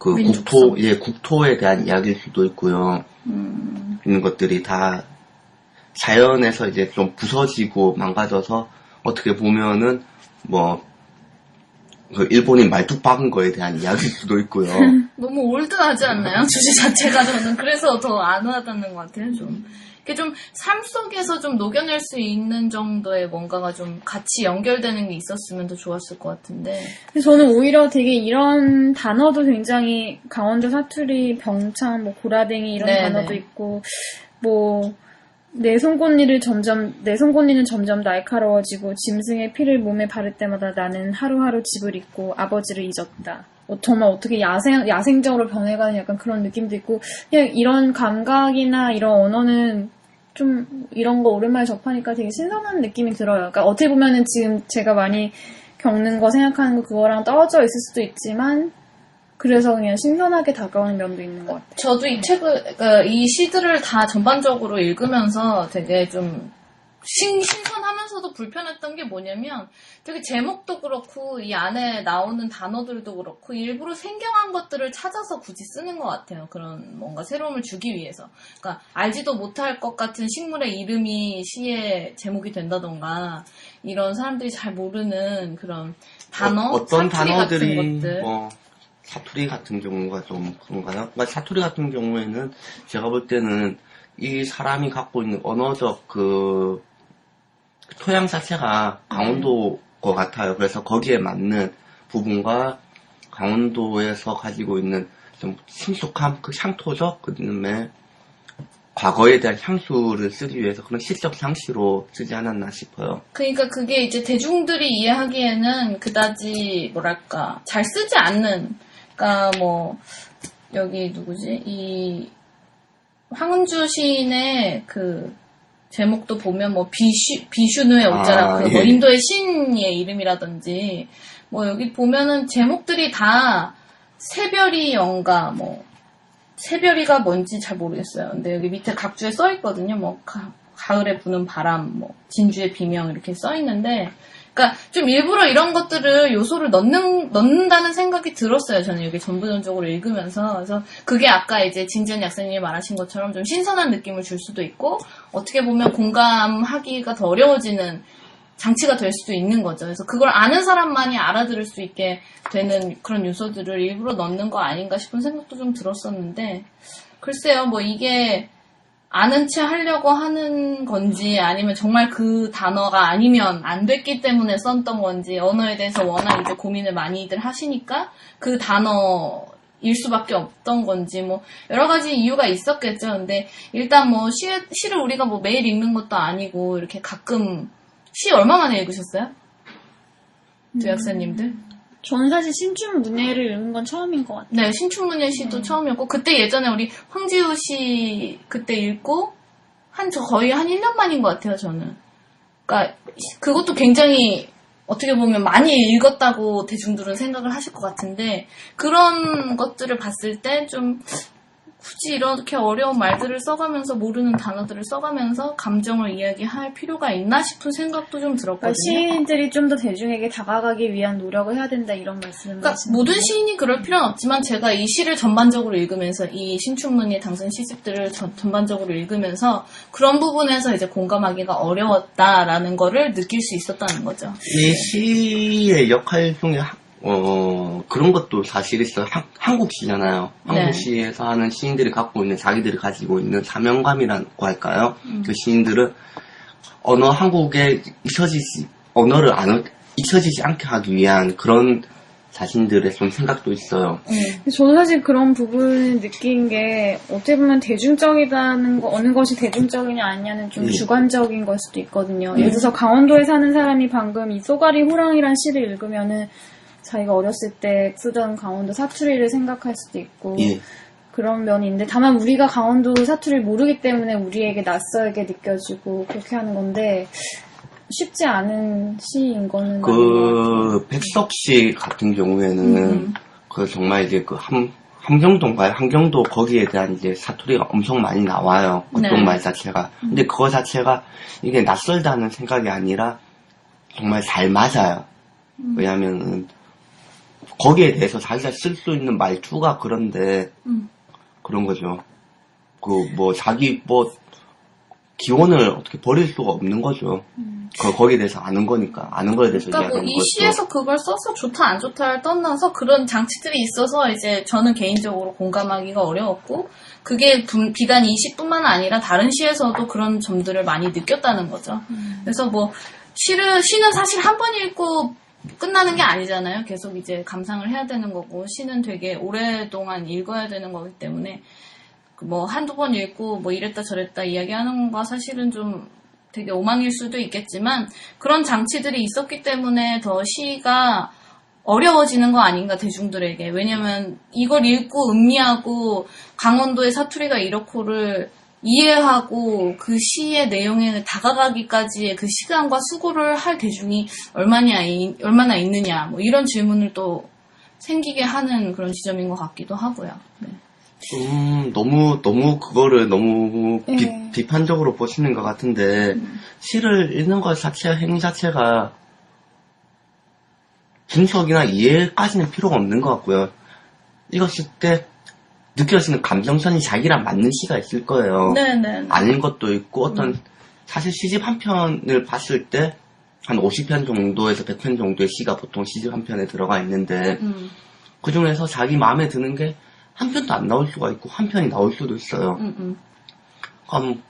민족성.
국토에 대한 이야기일 수도 있고요. 있는 것들이 다 자연에서 이제 좀 부서지고 망가져서 어떻게 보면은 일본인 말뚝 박은 거에 대한 이야기일 수도 있고요.
너무 올드하지 않나요? 주제 자체가 저는 그래서 더 안 와닿는 것 같아요. 좀 이게 좀 삶 속에서 좀 녹여낼 수 있는 정도의 뭔가가 좀 같이 연결되는 게 있었으면 더 좋았을 것 같은데.
그래서 저는 오히려 되게 이런 단어도 굉장히 강원도 사투리, 병창, 뭐 고라댕이 이런
네네.
단어도 있고 뭐 내 손꽃니는 점점 날카로워지고 짐승의 피를 몸에 바를 때마다 나는 하루하루 집을 잊고 아버지를 잊었다. 정말 어떻게 야생적으로 변해가는 약간 그런 느낌도 있고 그냥 이런 감각이나 이런 언어는 좀 이런 거 오랜만에 접하니까 되게 신선한 느낌이 들어요. 그러니까 어떻게 보면은 지금 제가 많이 겪는 거 생각하는 거 그거랑 떨어져 있을 수도 있지만 그래서 그냥 신선하게 다가오는 면도 있는 것 같아요.
저도 이 시들을 다 전반적으로 읽으면서 되게 좀 신선하면서도 쓰면서도 불편했던 게 뭐냐면 되게 제목도 그렇고 이 안에 나오는 단어들도 그렇고 일부러 생경한 것들을 찾아서 굳이 쓰는 것 같아요. 그런 뭔가 새로움을 주기 위해서. 그러니까 알지도 못할 것 같은 식물의 이름이 시의 제목이 된다던가 이런 사람들이 잘 모르는 그런 단어,
어떤
사투리
단어들이
같은 것들.
사투리 같은 경우가 좀 그런가요? 그러니까 사투리 같은 경우에는 제가 볼 때는 이 사람이 갖고 있는 언어적 그 토양 자체가 강원도 것 같아요. 그래서 거기에 맞는 부분과 강원도에서 가지고 있는 좀 친숙함, 그 향토적, 그 다음에 과거에 대한 향수를 쓰기 위해서 그런 시적 상시로 쓰지 않았나 싶어요.
그러니까 그게 이제 대중들이 이해하기에는 그다지 뭐랄까 잘 쓰지 않는, 그러니까 뭐 여기 누구지 이 황은주 시인의 그 제목도 보면 뭐 비슈누의 옷자락, 뭐
예.
인도의 신의 이름이라든지 뭐 여기 보면은 제목들이 다 새별이 연가 뭐 새별이가 뭔지 잘 모르겠어요. 근데 여기 밑에 각주에 써 있거든요. 뭐 가을에 부는 바람, 뭐 진주의 비명 이렇게 써 있는데, 그러니까 좀 일부러 이런 것들을 요소를 넣는다는 생각이 들었어요. 저는 여기 전부전적으로 읽으면서. 그래서 그게 아까 이제 진지한 약사님이 말하신 것처럼 좀 신선한 느낌을 줄 수도 있고 어떻게 보면 공감하기가 더 어려워지는 장치가 될 수도 있는 거죠. 그래서 그걸 아는 사람만이 알아들을 수 있게 되는 그런 요소들을 일부러 넣는 거 아닌가 싶은 생각도 좀 들었었는데, 글쎄요, 뭐 이게 아는 채 하려고 하는 건지 아니면 정말 그 단어가 아니면 안 됐기 때문에 썼던 건지, 언어에 대해서 워낙 이제 고민을 많이들 하시니까 그 단어일 수밖에 없던 건지, 뭐 여러 가지 이유가 있었겠죠. 근데 일단 뭐 시를 우리가 뭐 매일 읽는 것도 아니고 이렇게 가끔 시 얼마 만에 읽으셨어요? 두 약사님들?
저는 사실 신춘문예를 읽은 건 처음인 것 같아요.
네, 신춘문예 시도 처음이었고, 그때 예전에 우리 황지우 씨 그때 읽고, 거의 한 1년 만인 것 같아요, 저는. 그러니까, 그것도 굉장히, 어떻게 보면 많이 읽었다고 대중들은 생각을 하실 것 같은데, 그런 것들을 봤을 때 좀, 굳이 이렇게 어려운 말들을 써가면서 모르는 단어들을 써가면서 감정을 이야기할 필요가 있나 싶은 생각도 좀 들었거든요.
그러니까 시인들이 좀 더 대중에게 다가가기 위한 노력을 해야 된다 이런 말씀을
그러니까
하시는
모든
거예요?
시인이 그럴 필요는 없지만 제가 이 시를 전반적으로 읽으면서 이 신춘문예 당선 시집들을 전반적으로 읽으면서 그런 부분에서 이제 공감하기가 어려웠다라는 거를 느낄 수 있었다는 거죠.
이 시의 역할 중에 그런 것도 사실 있어요. 한국시잖아요.
네.
한국시에서 하는 시인들이 갖고 있는, 자기들이 가지고 있는 사명감이라고 할까요? 그 시인들은 한국에 언어를 잊혀지지 않게 하기 위한 그런 자신들의 좀 생각도 있어요.
저도 사실 그런 부분을 느낀 게 어떻게 보면 대중적이다는 거, 어느 것이 대중적이냐 아니냐는 좀 주관적인 걸 수도 있거든요. 예를 들어서 강원도에 사는 사람이 방금 이 쏘가리 호랑이란 시를 읽으면은 자기가 어렸을 때 쓰던 강원도 사투리를 생각할 수도 있고 그런 면이 있는데, 다만 우리가 강원도 사투리를 모르기 때문에 우리에게 낯설게 느껴지고 그렇게 하는 건데 쉽지 않은 시인 거는
백석 씨 같은 경우에는 그 정말 이제 그 함경도인가요? 함경도 거기에 대한 이제 사투리가 엄청 많이 나와요. 그쪽 말 자체가. 근데 그거 자체가 이게 낯설다는 생각이 아니라 정말 잘 맞아요. 왜냐면은 거기에 대해서 자기가 쓸 수 있는 말투가 그런데 그런 거죠. 자기 기원을 어떻게 버릴 수가 없는 거죠. 거기에 대해서 아는 거니까. 아는 거에 대해서
그러니까
이야기하는
이
거죠.
시에서 그걸 써서 좋다 안 좋다를 떠나서 그런 장치들이 있어서 이제 저는 개인적으로 공감하기가 어려웠고, 그게 비단 이 시뿐만 아니라 다른 시에서도 그런 점들을 많이 느꼈다는 거죠. 그래서 시는 사실 한 번 읽고 끝나는 게 아니잖아요. 계속 이제 감상을 해야 되는 거고, 시는 되게 오랫동안 읽어야 되는 거기 때문에 한두 번 읽고 이랬다 저랬다 이야기하는 건가 사실은 좀 되게 오만일 수도 있겠지만, 그런 장치들이 있었기 때문에 더 시가 어려워지는 거 아닌가 대중들에게. 왜냐면 이걸 읽고 음미하고 강원도의 사투리가 이렇고를 이해하고 그 시의 내용에 다가가기까지의 그 시간과 수고를 할 대중이 얼마나 있느냐, 이런 질문을 또 생기게 하는 그런 지점인 것 같기도 하고요. 네.
너무 그거를 너무
네.
비판적으로 보시는 것 같은데, 시를 읽는 것 자체가, 행위 자체가 분석이나 이해까지는 필요가 없는 것 같고요. 읽었을 때 느껴지는 감정선이 자기랑 맞는 시가 있을 거예요.
네네.
아닌 것도 있고, 사실 시집 한 편을 봤을 때, 한 50편 정도에서 100편 정도의 시가 보통 시집 한 편에 들어가 있는데, 그 중에서 자기 마음에 드는 게 한 편도 안 나올 수가 있고, 한 편이 나올 수도 있어요. 그럼,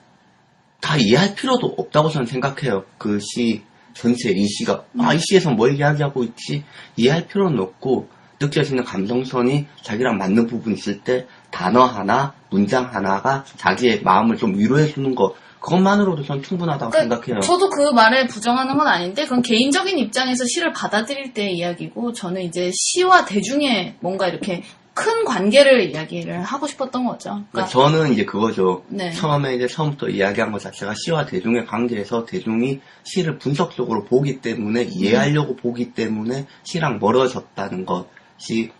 다 이해할 필요도 없다고 저는 생각해요. 그 시 전체, 이 시가. 이 시에서 뭘 이야기하고 있지? 이해할 필요는 없고, 느껴지는 감정선이 자기랑 맞는 부분이 있을 때, 단어 하나, 문장 하나가 자기의 마음을 좀 위로해주는 거, 그것만으로도 전 충분하다고 생각해요.
저도 그 말에 부정하는 건 아닌데, 그건 개인적인 입장에서 시를 받아들일 때의 이야기고, 저는 이제 시와 대중의 뭔가 이렇게 큰 관계를 이야기를 하고 싶었던 거죠.
그러니까 저는 이제 그거죠.
네.
처음부터 이야기한 것 자체가 시와 대중의 관계에서 대중이 시를 분석적으로 보기 때문에, 이해하려고 보기 때문에 시랑 멀어졌다는 것이,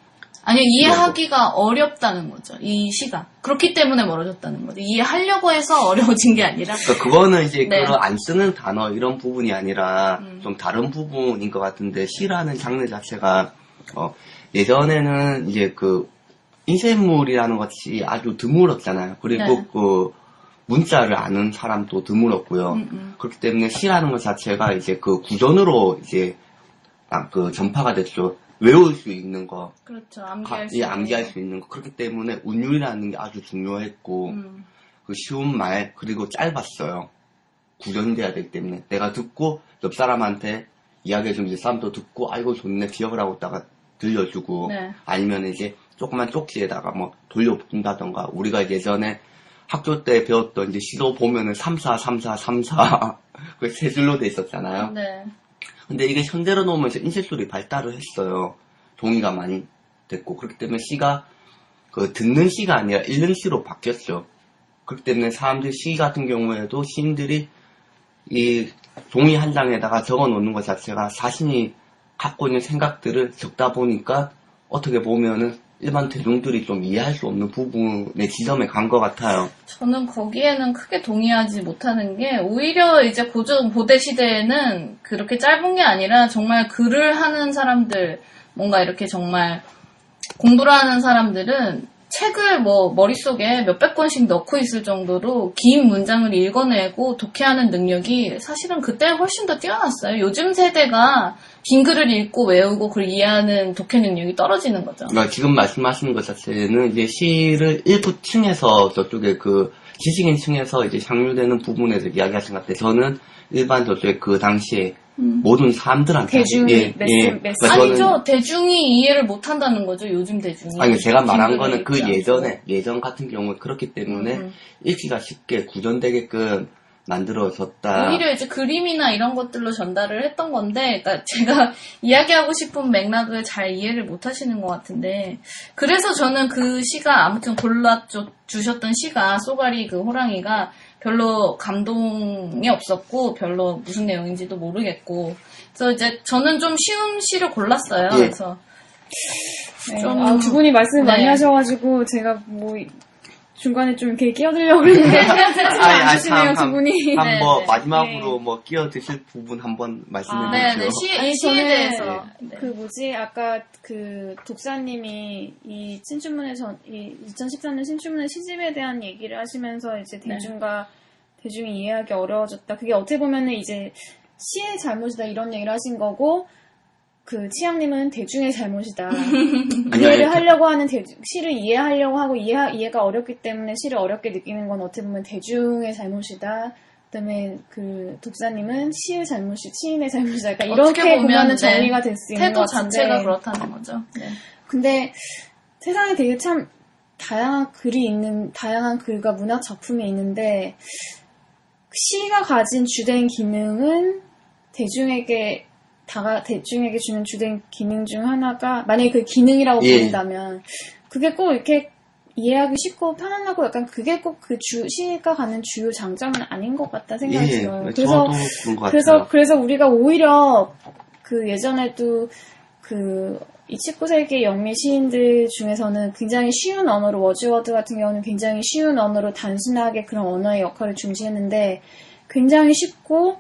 아니요, 이해하기가 어렵다는 거죠. 이 시가. 그렇기 때문에 멀어졌다는 거죠. 이해하려고 해서 어려워진 게 아니라.
그러니까 그거는 이제
네.
그런 안 쓰는 단어 이런 부분이 아니라 좀 다른 부분인 것 같은데, 시라는 장르 자체가 예전에는 이제 그 인쇄물이라는 것이 아주 드물었잖아요. 그리고
네.
그 문자를 아는 사람도 드물었고요. 그렇기 때문에 시라는 것 자체가 이제 그 구전으로 이제 그 전파가 됐죠. 외울 수 있는 거,
그렇죠. 암기할 수
있는 거. 그렇기 때문에 운율이라는 게 아주 중요했고, 그 쉬운 말, 그리고 짧았어요. 구전돼야 되기 때문에. 내가 듣고, 옆 사람한테 이야기해주면 옆 사람도 듣고, 아이고 좋네, 기억을 하고 있다가 들려주고,
네.
아니면 이제 조그만 쪽지에다가 뭐 돌려본다던가, 우리가 예전에 학교 때 배웠던 이제 시도 보면은 34, 34, 34, 그 세 줄로 돼 있었잖아요.
네.
근데 이게 현대로 놓으면서 인쇄술이 발달을 했어요. 종이가 많이 됐고. 그렇기 때문에 시가, 듣는 시가 아니라 읽는 시로 바뀌었죠. 그렇기 때문에 사람들 시 같은 경우에도 시인들이 이 종이 한 장에다가 적어 놓는 것 자체가 자신이 갖고 있는 생각들을 적다 보니까 어떻게 보면은 일반 대중들이 좀 이해할 수 없는 부분의 지점에 간 것 같아요.
저는 거기에는 크게 동의하지 못하는 게, 오히려 이제 고대 시대에는 그렇게 짧은 게 아니라 정말 글을 하는 사람들, 뭔가 이렇게 정말 공부를 하는 사람들은 책을 뭐 머릿속에 몇백 권씩 넣고 있을 정도로 긴 문장을 읽어내고 독해하는 능력이 사실은 그때 훨씬 더 뛰어났어요. 요즘 세대가 긴 글을 읽고 외우고 그걸 이해하는 독해 능력이 떨어지는 거죠.
그러니까 지금 말씀하시는 것 자체는 이제 시를 일부 층에서 저쪽에 그 지식인 층에서 이제 향유되는 부분에서 이야기하신 것 같아요. 저는 일반 저쪽에 그 당시에 모든 사람들한테
대중이
그러니까
아니죠. 대중이 이해를 못한다는 거죠. 요즘 대중이.
아니 제가 말한
긴
거는
글을
그
읽지 않고.
예전 같은 경우에 그렇기 때문에 읽기가 쉽게 구전되게끔 만들어졌다.
오히려 이제 그림이나 이런 것들로 전달을 했던 건데, 그러니까 제가 이야기하고 싶은 맥락을 잘 이해를 못 하시는 것 같은데, 그래서 저는 그 시가 아무튼 골라주셨던 시가, 쏘가리 그 호랑이가 별로 감동이 없었고, 별로 무슨 내용인지도 모르겠고, 그래서 이제 저는 좀 쉬운 시를 골랐어요.
예.
그래서
네.
좀-
두 분이 말씀 많이
네.
하셔가지고 제가 뭐 중간에 좀 이렇게 끼어들려고 그랬는데 안 주시네요, 두 분이.
한번
네, 네.
마지막으로 뭐 끼어 드실 부분 한번 말씀해
네네,
주시죠.
이 시에
저는
대해서. 네.
그 뭐지 아까 그 독사님이 이 2013년 신춘문예 시집에 대한 얘기를 하시면서 이제 대중이 이해하기 어려워졌다. 그게 어떻게 보면은 이제 시의 잘못이다 이런 얘기를 하신 거고 그 치양님은 대중의 잘못이다. 이해를 하려고 하는 시를 이해하려고 하고 이해가 어렵기 때문에 시를 어렵게 느끼는 건 어떻게 보면 대중의 잘못이다. 그다음에 그 독사님은 시인의 잘못이다. 그러니까 이렇게 보면은 정리가 될 수 있는
태도
것 같은데.
자체가 그렇다는 거죠. 네.
근데 세상에 되게 참 다양한 글과 문학 작품이 있는데 시가 가진 주된 기능은 대중에게 주는 주된 기능 중 하나가 만약에 그 기능이라고 부른다면 그게 꼭 이렇게 이해하기 쉽고 편안하고 약간 그게 꼭 그 시가 가는 주요 장점은 아닌 것 같다 생각이 들어요.
저도 그런 것 같아요.
그래서 우리가 오히려 그 예전에도 그 이 19세기 영미 시인들 중에서는 굉장히 쉬운 언어로, 워즈워드 같은 경우는 굉장히 쉬운 언어로 단순하게 그런 언어의 역할을 중시했는데 굉장히 쉽고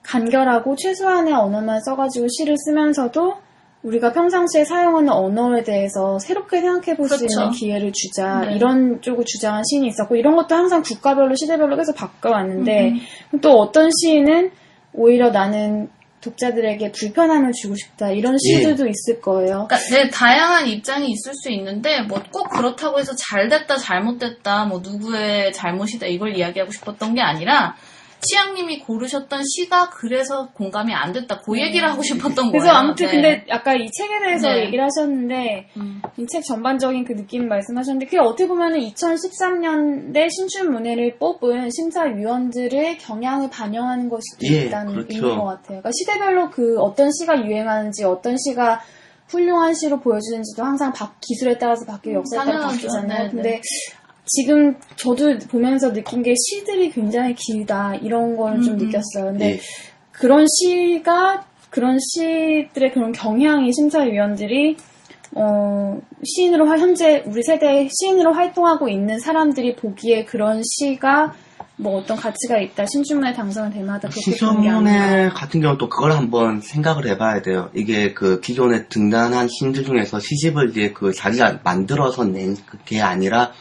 간결하고 최소한의 언어만 써가지고 시를 쓰면서도 우리가 평상시에 사용하는 언어에 대해서 새롭게 생각해 볼 수
그렇죠.
있는 기회를 주자,
네.
이런 쪽을 주장한 시인이 있었고, 이런 것도 항상 국가별로 시대별로 계속 바꿔왔는데 또 어떤 시인은 오히려 나는 독자들에게 불편함을 주고 싶다, 이런 시들도 있을 거예요.
그러니까 네, 다양한 입장이 있을 수 있는데 뭐 꼭 그렇다고 해서 잘됐다 잘못됐다 뭐 누구의 잘못이다 이걸 이야기하고 싶었던 게 아니라 치앙님이 고르셨던 시가 그래서 공감이 안 됐다 그 얘기를 하고 싶었던
그래서
거예요.
아무튼
네.
근데 아까 이 책에 대해서
네.
얘기를 하셨는데 이 책 전반적인 그 느낌 말씀하셨는데 그게 어떻게 보면은 2013년대 신춘문예를 뽑은 심사위원들의 경향을 반영하는 것일 수도
예,
있다는
그렇죠.
의미인 것 같아요. 그러니까 시대별로 그 어떤 시가 유행하는지 어떤 시가 훌륭한 시로 보여주는지도 항상 기술에 따라서 바뀌고 역사에 따라
당연하죠.
바뀌잖아요.
네,
근데
네.
지금 저도 보면서 느낀 게 시들이 굉장히 길다 이런 걸 좀 느꼈어요. 근데
예.
그런 시들의 그런 경향이 심사위원들이 시인으로 현재 우리 세대의 시인으로 활동하고 있는 사람들이 보기에 그런 시가 뭐 어떤 가치가 있다, 신춘문예 당선을 될 만하다 그렇게 보는 게 아니라.
신춘문예 같은 경우 또 그걸 한번 생각을 해봐야 돼요. 이게 그 기존에 등단한 시인들 중에서 시집을 이제 그 자기가 만들어서 낸 게 아니라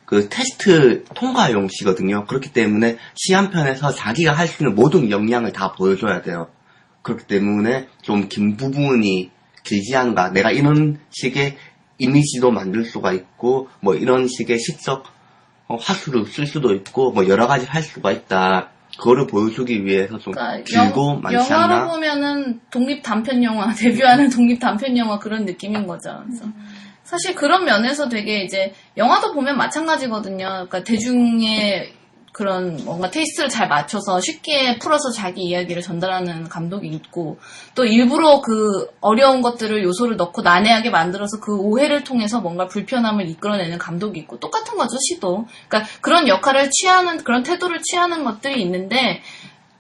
그 테스트 통과용 시거든요. 그렇기 때문에 시 한 편에서 자기가 할 수 있는 모든 역량을 다 보여줘야 돼요. 그렇기 때문에 좀 긴 부분이 길지 않은가. 내가 이런 식의 이미지도 만들 수가 있고, 뭐 이런 식의 시적 화술을 쓸 수도 있고, 뭐 여러 가지 할 수가 있다. 그거를 보여주기 위해서 좀
그러니까
길고 많지
영화로
않나?
보면은 독립 단편 영화, 데뷔하는 독립 단편 영화 그런 느낌인 거죠. 그래서 사실 그런 면에서 되게 이제 영화도 보면 마찬가지거든요. 그러니까 대중의 그런 뭔가 테이스트를 잘 맞춰서 쉽게 풀어서 자기 이야기를 전달하는 감독이 있고 또 일부러 그 어려운 것들을 요소를 넣고 난해하게 만들어서 그 오해를 통해서 뭔가 불편함을 이끌어내는 감독이 있고 똑같은 거죠, 시도. 그러니까 그런 역할을 취하는 그런 태도를 취하는 것들이 있는데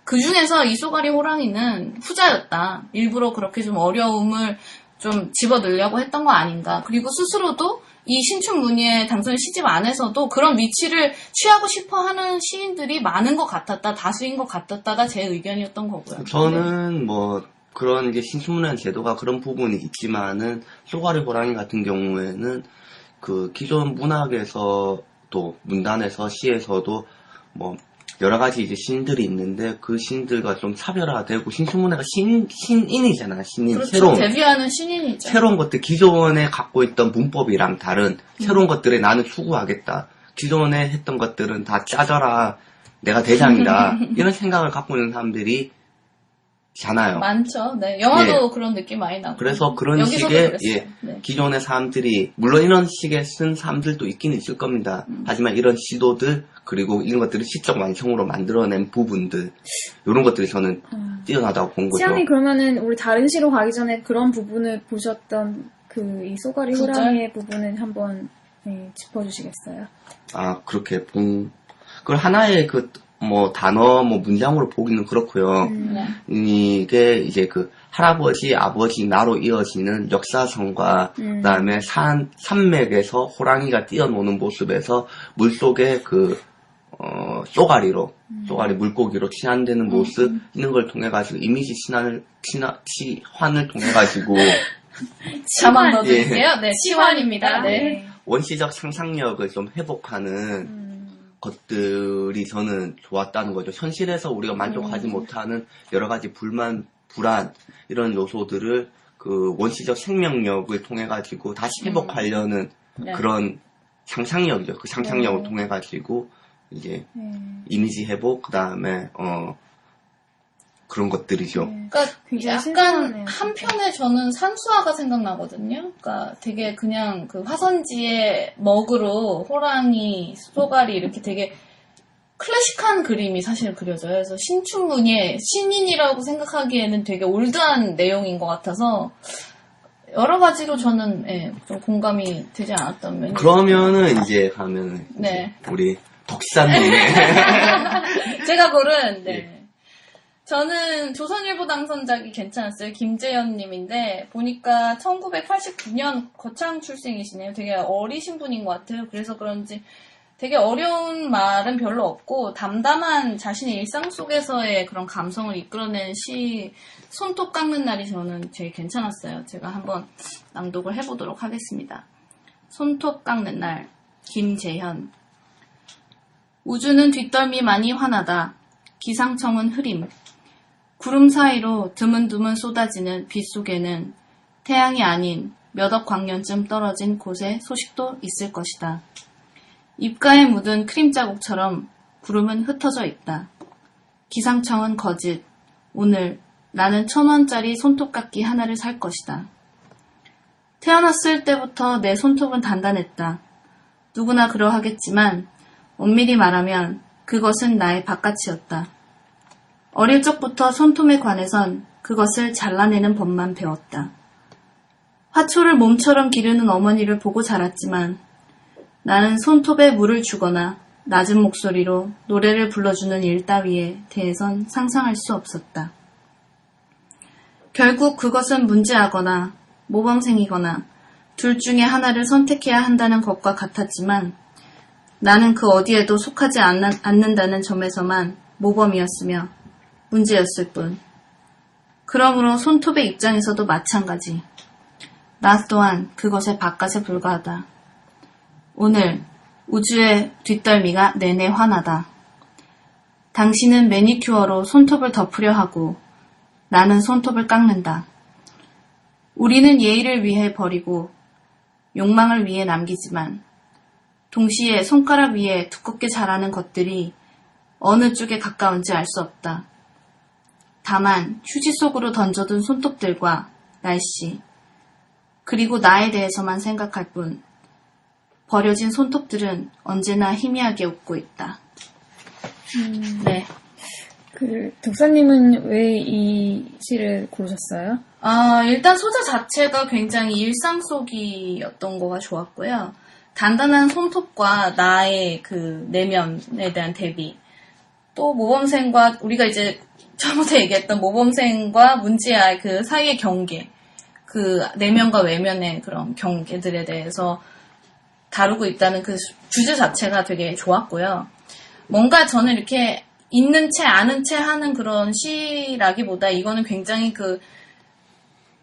그 중에서 이 쏘가리 호랑이는 후자였다. 일부러 그렇게 좀 어려움을 좀 집어넣으려고 했던 거 아닌가. 그리고 스스로도 이 신춘문예 당선 시집 안에서도 그런 위치를 취하고 싶어 하는 시인들이 많은 것 같았다. 다수인 것 같았다가 제 의견이었던 거고요.
저는 뭐 그런 게 신춘문예 제도가 그런 부분이 있지만은 쏘가리 호랑이 같은 경우에는 그 기존 문학에서도 문단에서 시에서도 뭐 여러 가지 이제 시인들이 있는데 그 시인들과 좀 차별화되고 신춘문예가 신인이잖아. 신인
그렇죠.
새로운
데뷔하는 신인이죠.
새로운 것들 기존에 갖고 있던 문법이랑 다른 새로운 것들에 나는 추구하겠다. 기존에 했던 것들은 다 짜져라. 내가 대장이다. 이런 생각을 갖고 있는 사람들이 잖아요.
많죠. 네. 영화도
예.
그런 느낌 많이 나고.
그래서 그런
여기서도
식의
그랬어요.
예,
네.
기존의 사람들이 물론 이런 식의 쓴 사람들도 있긴 있을 겁니다. 하지만 이런 시도들 그리고 이런 것들을 시적 완성으로 만들어낸 부분들 이런 것들이 저는 뛰어나다고 본 거죠.
시안이 그러면은 우리 다른 시로 가기 전에 그런 부분을 보셨던 그 이 쏘가리
구절?
호랑이의 부분을 한번 짚어주시겠어요?
아 그렇게 본 그걸 하나의 그 뭐 단어 뭐 문장으로 보기는 그렇고요.
네.
이게 이제 그 할아버지 아버지 나로 이어지는 역사성과 그다음에 산맥에서 호랑이가 뛰어노는 모습에서 물속에 그 쏘가리 물고기로 치환되는 모습 있는 걸 통해 가지고 이미지 치환을 통해 가지고
자막 넣어드릴게요. 네, 치환입니다. 네.
네.
원시적 상상력을 좀 회복하는 것들이 저는 좋았다는 거죠. 현실에서 우리가 만족하지 못하는 여러 가지 불만, 불안 이런 요소들을 그 원시적 생명력을 통해 가지고 다시 회복하려는
네.
그런 상상력이죠. 그 상상력을 통해 가지고 이제 이미지 회복 그다음에 그런 것들이죠.
그러니까
굉장히
약간
신선하네요.
한편에 저는 산수화가 생각나거든요. 그러니까 되게 그냥 그 화선지의 먹으로 호랑이, 쏘가리 이렇게 되게 클래식한 그림이 사실 그려져요. 그래서 신춘문예 신인이라고 생각하기에는 되게 올드한 내용인 것 같아서 여러 가지로 저는 좀 공감이 되지 않았던 면이
그러면은 이제 가면은
네.
이제 우리 덕산님의
제가 고른 네. 저는 조선일보 당선작이 괜찮았어요. 김재현님인데 보니까 1989년 거창 출생이시네요. 되게 어리신 분인 것 같아요. 그래서 그런지 되게 어려운 말은 별로 없고 담담한 자신의 일상 속에서의 그런 감성을 이끌어낸 시 손톱 깎는 날이 저는 되게 괜찮았어요. 제가 한번 낭독을 해보도록 하겠습니다. 손톱 깎는 날, 김재현. 우주는 뒷덜미만이 환하다. 기상청은 흐림. 구름 사이로 드문드문 쏟아지는 빛 속에는 태양이 아닌 몇억 광년쯤 떨어진 곳에 소식도 있을 것이다. 입가에 묻은 크림 자국처럼 구름은 흩어져 있다. 기상청은 거짓. 오늘 나는 1,000원짜리 손톱깎이 하나를 살 것이다. 태어났을 때부터 내 손톱은 단단했다. 누구나 그러하겠지만 엄밀히 말하면 그것은 나의 바깥이었다. 어릴 적부터 손톱에 관해선 그것을 잘라내는 법만 배웠다. 화초를 몸처럼 기르는 어머니를 보고 자랐지만 나는 손톱에 물을 주거나 낮은 목소리로 노래를 불러주는 일 따위에 대해선 상상할 수 없었다. 결국 그것은 문제하거나 모범생이거나 둘 중에 하나를 선택해야 한다는 것과 같았지만 나는 그 어디에도 속하지 않는다는 점에서만 모범이었으며 문제였을 뿐. 그러므로 손톱의 입장에서도 마찬가지. 나 또한 그것의 바깥에 불과하다. 오늘 우주의 뒷덜미가 내내 환하다. 당신은 매니큐어로 손톱을 덮으려 하고 나는 손톱을 깎는다. 우리는 예의를 위해 버리고 욕망을 위해 남기지만 동시에 손가락 위에 두껍게 자라는 것들이 어느 쪽에 가까운지 알 수 없다. 다만 휴지 속으로 던져둔 손톱들과 날씨, 그리고 나에 대해서만 생각할 뿐 버려진 손톱들은 언제나 희미하게 웃고 있다. 네.
독사님은 왜 이 시를 고르셨어요?
일단 소재 자체가 굉장히 일상 속이었던 거가 좋았고요. 단단한 손톱과 나의 그 내면에 대한 대비. 또 모범생과 우리가 이제 처음부터 얘기했던 모범생과 문지아의 그 사이의 경계. 그 내면과 외면의 그런 경계들에 대해서 다루고 있다는 그 주제 자체가 되게 좋았고요. 뭔가 저는 이렇게 있는 채 아는 채 하는 그런 시라기보다 이거는 굉장히 그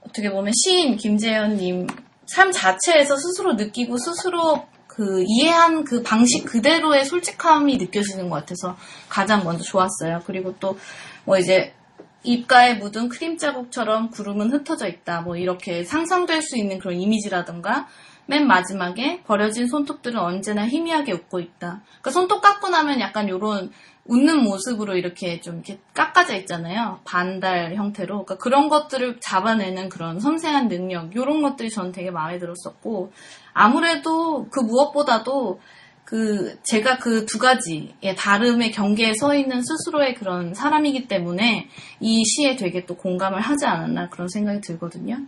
어떻게 보면 시인 김재현님 삶 자체에서 스스로 느끼고 스스로 그 이해한 그 방식 그대로의 솔직함이 느껴지는 것 같아서 가장 먼저 좋았어요. 그리고 또 뭐 이제 입가에 묻은 크림 자국처럼 구름은 흩어져 있다. 뭐 이렇게 상상될 수 있는 그런 이미지라든가 맨 마지막에 버려진 손톱들은 언제나 희미하게 웃고 있다. 그러니까 손톱 깎고 나면 약간 요런 웃는 모습으로 이렇게 좀 이렇게 깎아져 있잖아요. 반달 형태로. 그러니까 그런 것들을 잡아내는 그런 섬세한 능력, 요런 것들이 저는 되게 마음에 들었었고, 아무래도 그 무엇보다도 제가 그 두 가지의 다름의 경계에 서 있는 스스로의 그런 사람이기 때문에 이 시에 되게 또 공감을 하지 않았나 그런 생각이 들거든요.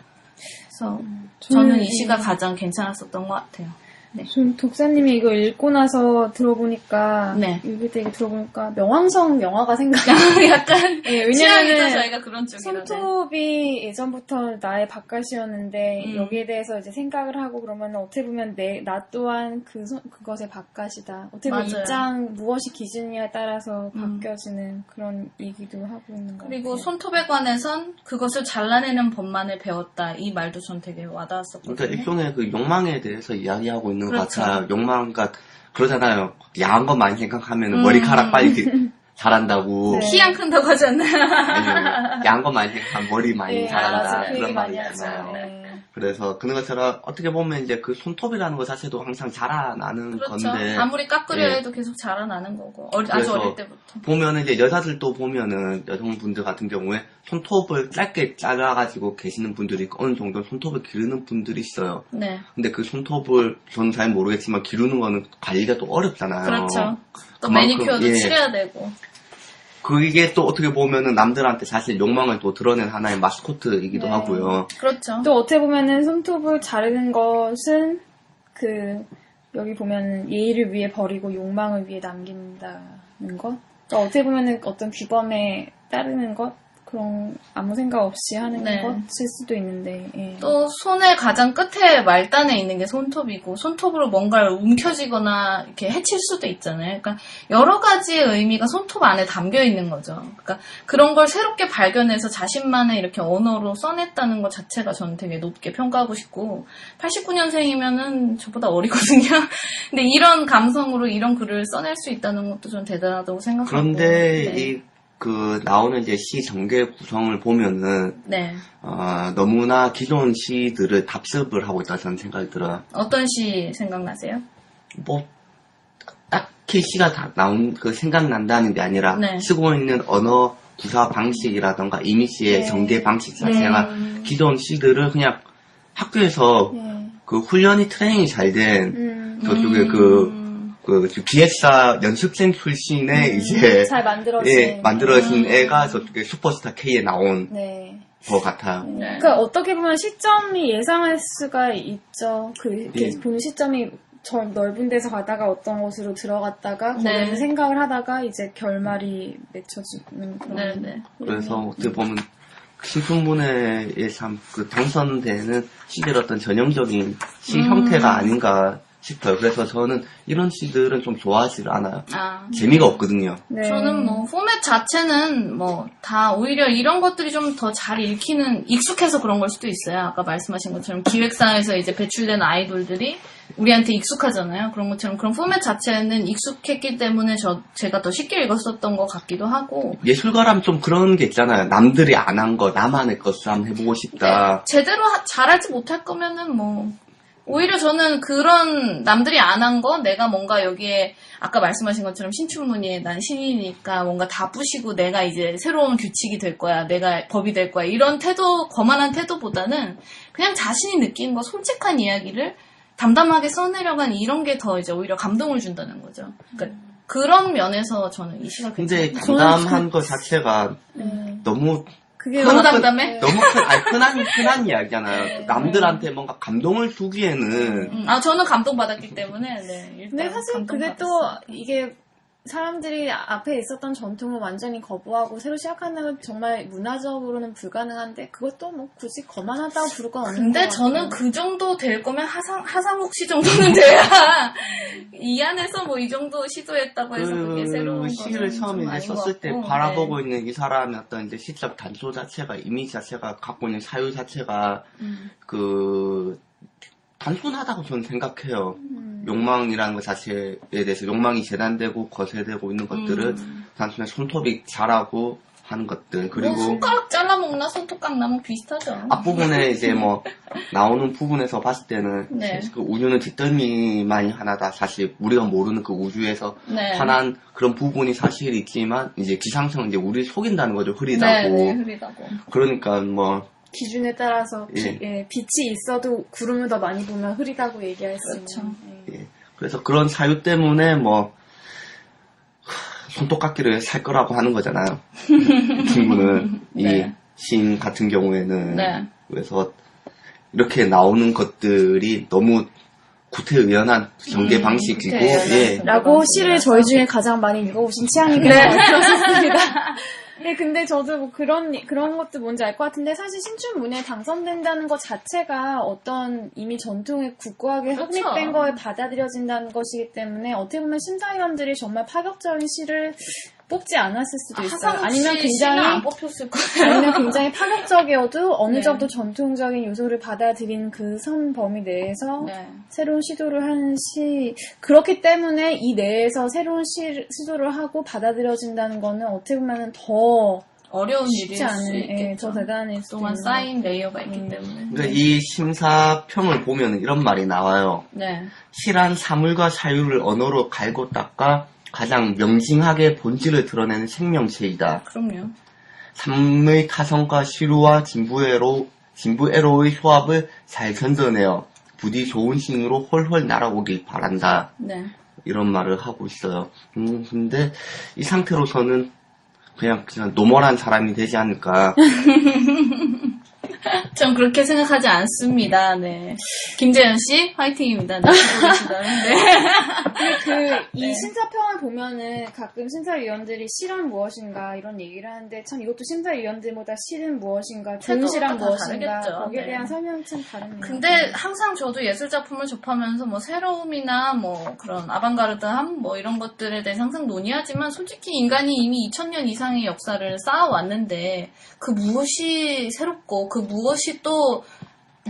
그래서 저는 이 시가 가장 괜찮았었던 것 같아요. 네.
좀 독사님이 이거 읽고 나서 들어보니까,
네.
읽을 때 들어보니까 명왕성 영화가 생각나요.
약간
예,
취향이죠.
왜냐면은
저희가 그런 쪽이라.
손톱이 예전부터 나의 바깥이었는데 여기에 대해서 이제 생각을 하고 그러면 어떻게 보면 나 또한 그것의 바깥이다. 어떻게 보면
맞아요.
입장 무엇이 기준이냐에 따라서 바뀌어지는 그런 얘기도 하고 있는 것
그리고
같아요.
손톱에 관해선 그것을 잘라내는 법만을 배웠다. 이 말도 전 되게 와닿았었거든요.
그러니까 일종의 그 욕망에 대해서 이야기하고 있는 것
그렇죠.
같아요. 욕망과 그러잖아요. 야한 것 많이 생각하면 머리카락 빨리 자란다고.
네.
키 안 큰다고 하지 않나요?
아니요. 야한 것 많이 생각하면 머리 많이
네,
자란다.
맞아요. 그 얘기
그런 말이
많이
있잖아요.
하죠. 네.
그래서 그런 것처럼 어떻게 보면 이제 그 손톱이라는 것 자체도 항상 자라나는
그렇죠.
건데.
아무리 깎으려
예.
해도 계속 자라나는 거고. 아주
그래서
어릴 때부터.
보면은 이제 여자들도 보면은 여성분들 같은 경우에 손톱을 짧게 잘라가지고 계시는 분들이 있고 어느 정도 손톱을 기르는 분들이 있어요.
네.
근데 그 손톱을 저는 잘 모르겠지만 기르는 거는 관리가 또 어렵잖아요.
그렇죠. 또
그만큼,
매니큐어도
예.
칠해야 되고.
그게 또 어떻게 보면은 남들한테 사실 욕망을 또 드러낸 하나의 마스코트이기도
네.
하고요.
그렇죠.
또 어떻게 보면은 손톱을 자르는 것은 여기 보면 예의를 위해 버리고 욕망을 위해 남긴다는 것? 그러니까 어떻게 보면은 어떤 규범에 따르는 것 그런 아무 생각 없이 하는
네.
것일 수도 있는데 예.
또 손의 가장 끝에 말단에 있는 게 손톱이고 손톱으로 뭔가를 움켜쥐거나 이렇게 해칠 수도 있잖아요. 그러니까 여러 가지의 의미가 손톱 안에 담겨 있는 거죠. 그러니까 그런 걸 새롭게 발견해서 자신만의 이렇게 언어로 써냈다는 것 자체가 저는 되게 높게 평가하고 싶고 89년생이면은 저보다 어리거든요. 근데 이런 감성으로 이런 글을 써낼 수 있다는 것도 좀 대단하다고 생각하고.
그런데
네.
나오는 이제 시 전개 구성을 보면은
네.
너무나 기존 시들을 답습을 하고 있다 저는 생각이 들어요.
어떤 시 생각나세요?
뭐 딱히 시가 다 생각난다는 게 아니라
네.
쓰고 있는 언어 구사 방식이라던가 이미지의
네.
전개 방식 자체가 기존 시들을 그냥 학교에서
예.
그 훈련이 트레이닝이 잘 된 저쪽에 기획사 연습생 출신의 이제
잘 만들어진
예, 만들어진 애가 저쪽에 슈퍼스타 K에 나온
네.
것 같아요.
네.
그러니까 어떻게 보면 시점이 예상할 수가 있죠.
예.
본 시점이 저 넓은 데서 가다가 어떤 곳으로 들어갔다가
네.
거기서 생각을 하다가 이제 결말이 맺혀지는 그런.
네네.
그래서 어떻게 보면 신춘문예에 참 당선되는 시들 어떤 전형적인 시 형태가 아닌가 싶어요. 그래서 저는 이런 시들은 좀 좋아하지를 않아요.
아.
재미가 없거든요.
네.
저는 뭐 포맷 자체는 뭐 다 오히려 이런 것들이 좀 더 잘 읽히는 익숙해서 그런 걸 수도 있어요. 아까 말씀하신 것처럼 기획사에서 이제 배출된 아이돌들이 우리한테 익숙하잖아요. 그런 것처럼 그런 포맷 자체는 익숙했기 때문에 제가 더 쉽게 읽었었던 것 같기도 하고
예술가라면 좀 그런 게 있잖아요. 남들이 안 한 거 나만의 것을 한번 해보고 싶다.
제대로 잘하지 못할 거면은 뭐 오히려 저는 그런 남들이 안 한 거 내가 뭔가 여기에 아까 말씀하신 것처럼 신춘문예에 난 신이니까 뭔가 다 부시고 내가 이제 새로운 규칙이 될 거야. 내가 법이 될 거야. 이런 태도, 거만한 태도보다는 그냥 자신이 느낀 거 솔직한 이야기를 담담하게 써내려간 이런 게 더 이제 오히려 감동을 준다는 거죠. 그러니까 그런 면에서 저는 이 시가
근데
괜찮아요.
담담한 것 자체가 너무
그게
너무
워낙-
담담해?
너무 흔한 이야기잖아요. 남들한테 뭔가 감동을 주기에는
저는 감동받았기 때문에 네, 일단
근데 사실 그게 또
감동받았어요.
이게 사람들이 앞에 있었던 전통을 완전히 거부하고 새로 시작하는 건 정말 문화적으로는 불가능한데 그것도 뭐 굳이 거만하다고 부를 건 없는
근데
것
저는
같아요.
그 정도 될 거면 하상욱 씨 정도는 돼야 이 안에서 뭐 이 정도 시도했다고 해서 그게 새로운
그 시를
거는
처음에
좀
이제
아닌 것
썼을 때
같고.
바라보고
네.
있는 이 사람의 어떤 이제 시적 단초 자체가 이미지 자체가 갖고 있는 사유 자체가 단순하다고 저는 생각해요. 욕망이라는 것 자체에 대해서 욕망이 재단되고 거세되고 있는 것들을 단순히 손톱이 자라고 하는 것들 그리고
뭐 손가락 잘라먹나 손톱 나면 비슷하죠.
앞부분에 이제 뭐 나오는 부분에서 봤을 때는
네.
그 우주는 뒷덜미만이 하나다. 사실 우리가 모르는 그 우주에서
네.
환한 그런 부분이 사실 있지만 이제 기상청은 이제 우리를 속인다는 거죠.
네,
흐리다고.
네, 흐리다고.
그러니까 뭐
기준에 따라서
예.
빛이 있어도 구름을 더 많이 보면 흐리다고 얘기할 수
그렇죠.
있는. 예.
예. 그래서 그런 사유 때문에 뭐 손톱깎이를 살 거라고 하는 거잖아요. 이 친구는
네.
이 시인 같은 경우에는
네.
그래서 이렇게 나오는 것들이 너무 구태의연한 전개 방식이고
구태의연한
예.
전개
라고
방식이라서.
시를 저희 중에 가장 많이 읽어보신 취향이겠네요. 그렇습니다. 네, 근데 저도 뭐 그런 것도 뭔지 알 것 같은데, 사실 신춘문예에 당선된다는 것 자체가 어떤 이미 전통에 굳건하게
그렇죠.
확립된 거에 받아들여진다는 것이기 때문에, 어떻게 보면 심사위원들이 정말 파격적인 시를 뽑지 않았을 수도 있어요.
하상욱
아니면
씨 씨는 안
굉장히,
뽑혔을 거예요.
아니면 굉장히 파격적이어도 어느
네.
정도 전통적인 요소를 받아들인 그 선 범위 내에서
네.
새로운 시도를 하는 그렇기 때문에 이 내에서 새로운 시도를 하고 받아들여진다는 거는 어떻게 보면 더
어려운 일일
쉽지
수
않은,
있겠죠.
더 대단할 수도
동안
있는
쌓인 레이어가 있기 때문에.
그러니까 이 심사평을 보면 이런 말이 나와요.
네.
실한 사물과 사유를 언어로 갈고 닦아 가장 명징하게 본질을 드러내는 생명체이다.
그럼요.
삶의 타성과 시루와 진부애로의 조합을 잘 견뎌내어 부디 좋은 신으로 홀홀 날아오길 바란다.
네.
이런 말을 하고 있어요. 근데 이 상태로서는 그냥 노멀한 사람이 되지 않을까.
전 그렇게 생각하지 않습니다. 네. 김재현 씨, 화이팅입니다. 네, 보고 계시다. 네.
근데 이 심사평을 보면은 가끔 심사위원들이 실은 무엇인가 이런 얘기를 하는데 참 이것도 심사위원들마다 실은 무엇인가, 좋은
태도가
실은
다
무엇인가
다르겠죠.
거기에
네.
대한 설명이 참 다릅니다.
근데 항상 저도 예술 작품을 접하면서 뭐 새로움이나 뭐 그런 아방가르드함 뭐 이런 것들에 대해서 항상 논의하지만 솔직히 인간이 이미 2000년 이상의 역사를 쌓아왔는데 그 무엇이 새롭고 그 무엇이 또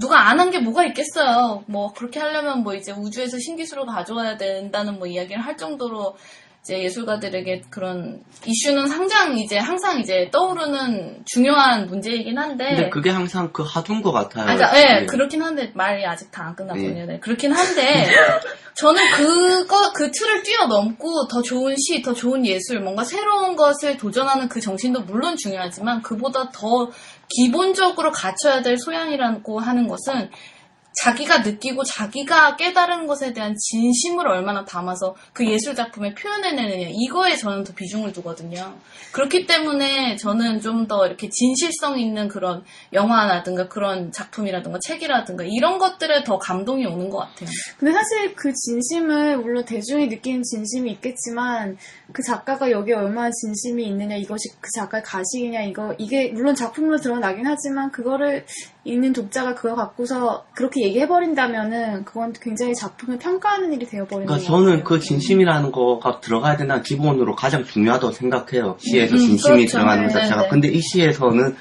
누가 안 한 게 뭐가 있겠어요. 뭐 그렇게 하려면 뭐 이제 우주에서 신기술을 가져와야 된다는 뭐 이야기를 할 정도로 이제 예술가들에게 그런 이슈는 항상 이제 떠오르는 중요한 문제이긴 한데.
근데 그게 항상 그 하두인 것 같아요.
아, 네, 그렇긴 한데 말이 아직 다 안 끝났거든요. 네, 그렇긴 한데 저는 그 틀을 뛰어넘고 더 좋은 시, 더 좋은 예술, 뭔가 새로운 것을 도전하는 그 정신도 물론 중요하지만 그보다 더 기본적으로 갖춰야 될 소양이라고 하는 것은 자기가 느끼고 자기가 깨달은 것에 대한 진심을 얼마나 담아서 그 예술 작품에 표현해내느냐, 이거에 저는 더 비중을 두거든요. 그렇기 때문에 저는 좀 더 이렇게 진실성 있는 그런 영화라든가 그런 작품이라든가 책이라든가 이런 것들에 더 감동이 오는 것 같아요.
근데 사실 그 진심을 물론 대중이 느끼는 진심이 있겠지만 그 작가가 여기에 얼마나 진심이 있느냐, 이것이 그 작가의 가식이냐, 이게 물론 작품으로 드러나긴 하지만 그거를 읽는 독자가 그거 갖고서 그렇게 얘기해버린다면은 그건 굉장히 작품을 평가하는 일이 되어버리는
그러니까
거예요.
저는 그 진심이라는 거가 들어가야 된다는 기본으로 가장 중요하다고 생각해요. 시에서 진심이
그렇죠.
들어가는 것
네,
자체가.
네.
근데 이 시에서는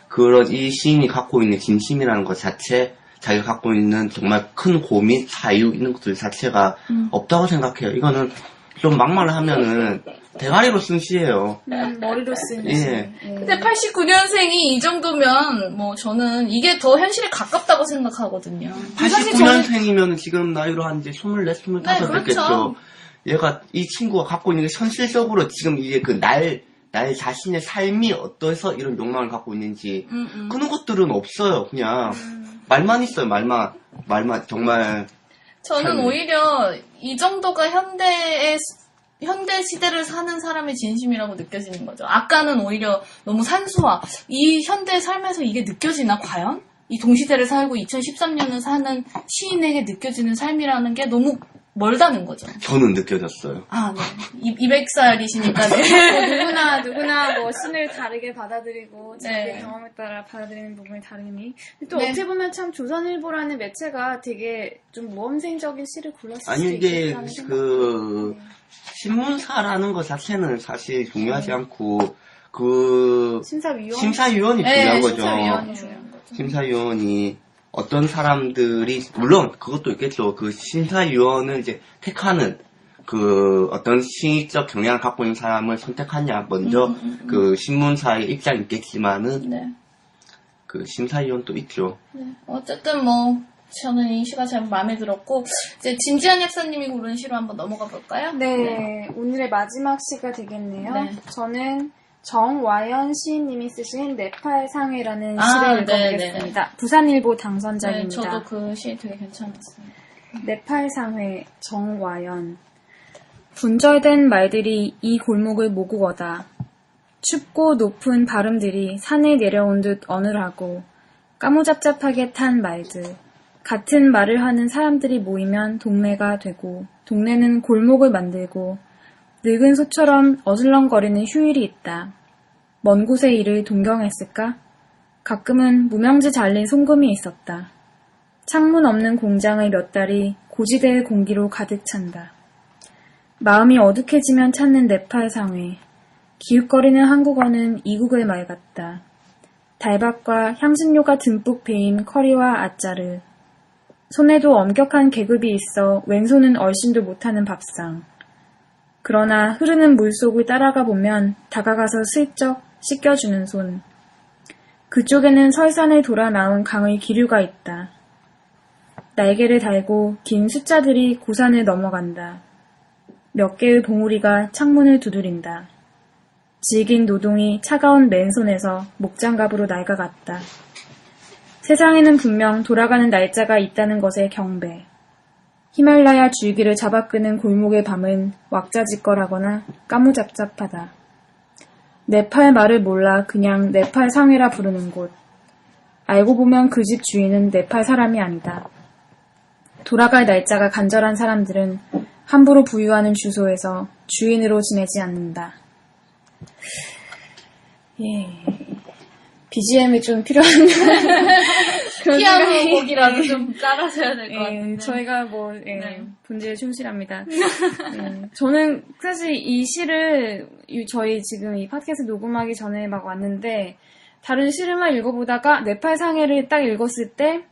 그런 이 시인이 갖고 있는 진심이라는 것 자체, 자기가 갖고 있는 정말 큰 고민, 사유 이런 것들 자체가 없다고 생각해요. 이거는 좀 막말을 하면은 대가리로 쓴 시예요.
머리로 쓴
예.
시.
근데 89년생이 이 정도면 뭐 저는 이게 더 현실에 가깝다고 생각하거든요.
89년생이면 지금 나이로 한 이제 24, 25
네, 그렇죠.
됐겠죠. 얘가, 이 친구가 갖고 있는 게 현실적으로 지금 이게 날 자신의 삶이 어떠해서 이런 욕망을 갖고 있는지, 그런 것들은 없어요. 그냥, 말만 있어요, 말만, 정말.
저는
삶이.
오히려 이 정도가 현대 시대를 사는 사람의 진심이라고 느껴지는 거죠. 아까는 오히려 너무 산수화. 이 현대 삶에서 이게 느껴지나, 과연? 이 동시대를 살고 2013년을 사는 시인에게 느껴지는 삶이라는 게 너무 멀다는 거죠.
저는 느껴졌어요.
아, 네. 200살이시니까, 네.
누구나 뭐 신을 다르게 받아들이고 자기의
네.
경험에 따라 받아들이는 부분이 다르니. 또
네.
어떻게 보면 참 조선일보라는 매체가 되게 좀 모험생적인 시를 골랐을
아니,
수
이게,
있겠다는 생각이
신문사라는 것 자체는 사실 중요하지 않고,
심사위원?
심사위원이
네,
중요한 거죠.
심사위원이 중요한 거죠.
심사위원이 어떤 사람들이, 물론 그것도 있겠죠. 그 심사위원을 이제 택하는 그 어떤 시적 경향을 갖고 있는 사람을 선택하냐, 먼저 그 신문사의 입장이 있겠지만은,
네.
그 심사위원도 있죠.
네. 어쨌든 뭐, 저는 이 시가 참 마음에 들었고, 이제 진지한 약사님이 고른 시로 한번 넘어가 볼까요?
네, 오늘의 마지막 시가 되겠네요.
네.
저는 정와연 시인님이 쓰신 네팔 상회라는
아,
시를
네,
읽어보겠습니다. 부산일보
네,
당선작입니다.
저도 그 시 되게 괜찮았어요.
네팔 상회 정와연. 분절된 말들이 이 골목을 모고 거다. 춥고 높은 발음들이 산에 내려온 듯 어눌하고 까무잡잡하게 탄 말들. 같은 말을 하는 사람들이 모이면 동네가 되고 동네는 골목을 만들고 늙은 소처럼 어슬렁거리는 휴일이 있다. 먼 곳의 일을 동경했을까? 가끔은 무명지 잘린 송금이 있었다. 창문 없는 공장의 몇 달이 고지대의 공기로 가득 찬다. 마음이 어둑해지면 찾는 네팔 상회. 기웃거리는 한국어는 이국의 말 같다. 달밥과 향신료가 듬뿍 배인 커리와 아짜르. 손에도 엄격한 계급이 있어 왼손은 얼씬도 못하는 밥상. 그러나 흐르는 물속을 따라가 보면 다가가서 슬쩍 씻겨주는 손. 그쪽에는 설산을 돌아 나온 강의 기류가 있다. 날개를 달고 긴 숫자들이 고산을 넘어간다. 몇 개의 봉우리가 창문을 두드린다. 질긴 노동이 차가운 맨손에서 목장갑으로 낡아갔다. 세상에는 분명 돌아가는 날짜가 있다는 것에 경배. 히말라야 줄기를 잡아끄는 골목의 밤은 왁자지껄하거나 까무잡잡하다. 네팔 말을 몰라 그냥 네팔 상회라 부르는 곳. 알고 보면 그 집 주인은 네팔 사람이 아니다. 돌아갈 날짜가 간절한 사람들은 함부로 부유하는 주소에서 주인으로 지내지 않는다. 예. BGM이 좀 필요한 그런
피아노
생각이-
곡이라도 좀 깔아줘야 될 것
예,
같은데.
저희가 뭐
네.
본질에 충실합니다. 예, 저는 사실 이 시를 저희 지금 이 팟캐스트 녹음하기 전에 막 왔는데 다른 시를만 읽어보다가 네팔 상해를 딱 읽었을 때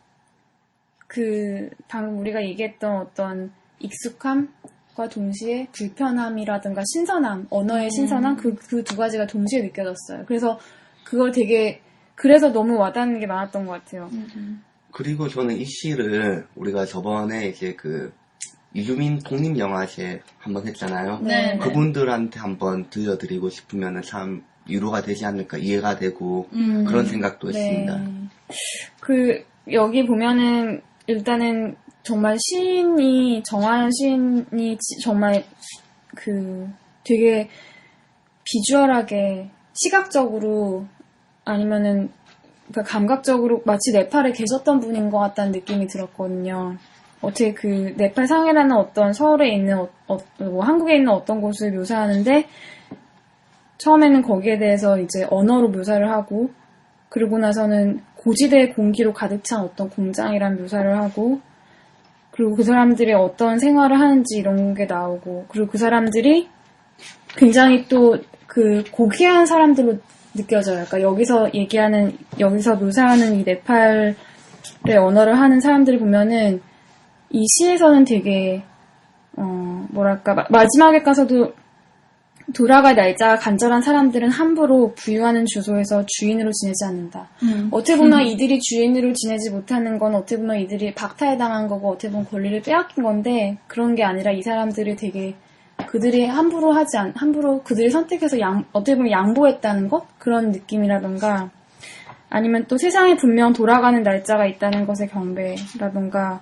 그 방금 우리가 얘기했던 어떤 익숙함과 동시에 불편함이라든가 신선함, 언어의 신선함 그 두 가지가 동시에 느껴졌어요. 그래서 그걸 그래서 너무 와닿는 게 많았던 것 같아요.
그리고 저는 이 시를 우리가 저번에 이제 그 이주민 독립영화제 한번 했잖아요.
네.
그분들한테 한번 들려드리고 싶으면 참 위로가 되지 않을까, 이해가 되고 그런 생각도 했습니다.
그 여기 보면은 일단은 정말 정하연 시인이 정말 그 되게 비주얼하게 시각적으로 아니면은 그러니까 감각적으로 마치 네팔에 계셨던 분인 것 같다는 느낌이 들었거든요. 어떻게 그 네팔 상해라는 어떤 서울에 있는 뭐 한국에 있는 어떤 곳을 묘사하는데 처음에는 거기에 대해서 이제 언어로 묘사를 하고 그러고 나서는 고지대의 공기로 가득 찬 어떤 공장이란 묘사를 하고 그리고 그 사람들이 어떤 생활을 하는지 이런 게 나오고 그리고 그 사람들이 굉장히 또 그 고귀한 사람들로 느껴져요. 그러니까 여기서 묘사하는 이 네팔의 언어를 하는 사람들을 보면은 이 시에서는 되게 뭐랄까 마지막에 가서도 돌아갈 날짜가 간절한 사람들은 함부로 부유하는 주소에서 주인으로 지내지 않는다. 어떻게 보면 이들이 주인으로 지내지 못하는 건 어떻게 보면 이들이 박탈당한 거고 어떻게 보면 권리를 빼앗긴 건데 그런 게 아니라 이 사람들을 되게 그들이 함부로 그들이 선택해서 어떻게 보면 양보했다는 것? 그런 느낌이라던가 아니면 또 세상에 분명 돌아가는 날짜가 있다는 것의 경배라던가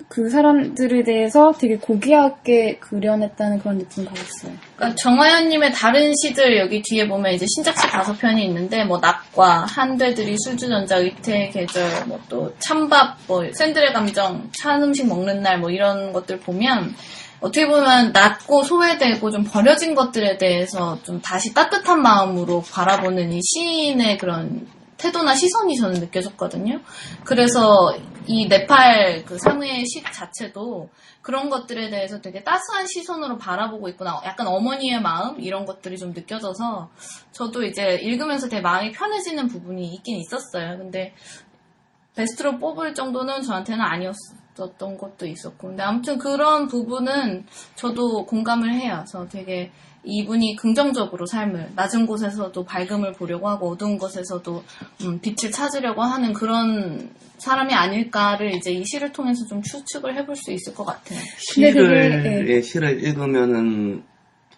그 사람들에 대해서 되게 고귀하게 그려냈다는 그런 느낌 받았어요.
그러니까 정화연님의 다른 시들 여기 뒤에 보면 이제 신작시 5편이 있는데 뭐 낮과 한되들이 술주전자 의태의 계절 뭐 또 찬밥 뭐 샌들의 감정 찬 음식 먹는 날 뭐 이런 것들 보면 어떻게 보면 낮고 소외되고 좀 버려진 것들에 대해서 좀 다시 따뜻한 마음으로 바라보는 이 시인의 그런 태도나 시선이 저는 느껴졌거든요. 그래서 이 네팔 그 상해의 시 자체도 그런 것들에 대해서 되게 따스한 시선으로 바라보고 있구나. 약간 어머니의 마음 이런 것들이 좀 느껴져서 저도 이제 읽으면서 되게 마음이 편해지는 부분이 있긴 있었어요. 근데 베스트로 뽑을 정도는 저한테는 아니었던 것도 있었고. 근데 아무튼 그런 부분은 저도 공감을 해요. 저 되게 이분이 긍정적으로 삶을 낮은 곳에서도 밝음을 보려고 하고 어두운 곳에서도 빛을 찾으려고 하는 그런 사람이 아닐까를 이제 이 시를 통해서 좀 추측을 해볼 수 있을 것 같아요.
시를 읽으면은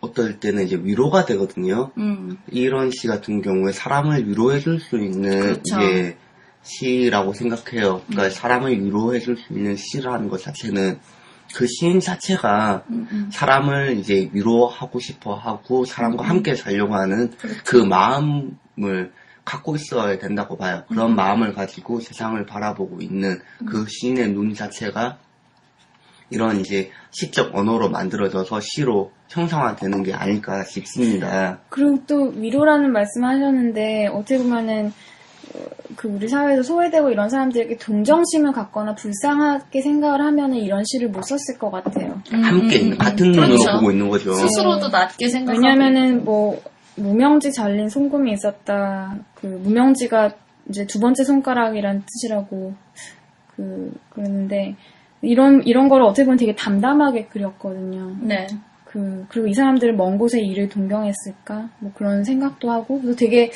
어떨 때는 이제 위로가 되거든요. 이런 시 같은 경우에 사람을 위로해줄 수 있는
그렇죠.
이제 시라고 생각해요. 그러니까 사람을 위로해줄 수 있는 시라는 것 자체는 그 시인 자체가 사람을 이제 위로하고 싶어 하고 사람과 함께 살려고 하는 그 마음을 갖고 있어야 된다고 봐요. 그런 마음을 가지고 세상을 바라보고 있는 그 시인의 눈 자체가 이런 이제 시적 언어로 만들어져서 시로 형상화되는 게 아닐까 싶습니다.
그리고 또 위로라는 말씀을 하셨는데 어떻게 보면은 그 우리 사회에서 소외되고 이런 사람들에게 동정심을 갖거나 불쌍하게 생각을 하면은 이런 시를 못 썼을 것 같아요.
함께 있는 같은 눈으로
그렇죠.
보고 있는 거죠.
스스로도 낮게 생각하고
왜냐면은 뭐 무명지 잘린 송금이 있었다. 그 무명지가 이제 두 번째 손가락이란 뜻이라고 그랬는데 이런 거를 어떻게 보면 되게 담담하게 그렸거든요.
네.
그리고 이 사람들은 먼 곳에 일을 동경했을까? 뭐 그런 생각도 하고, 그래서 되게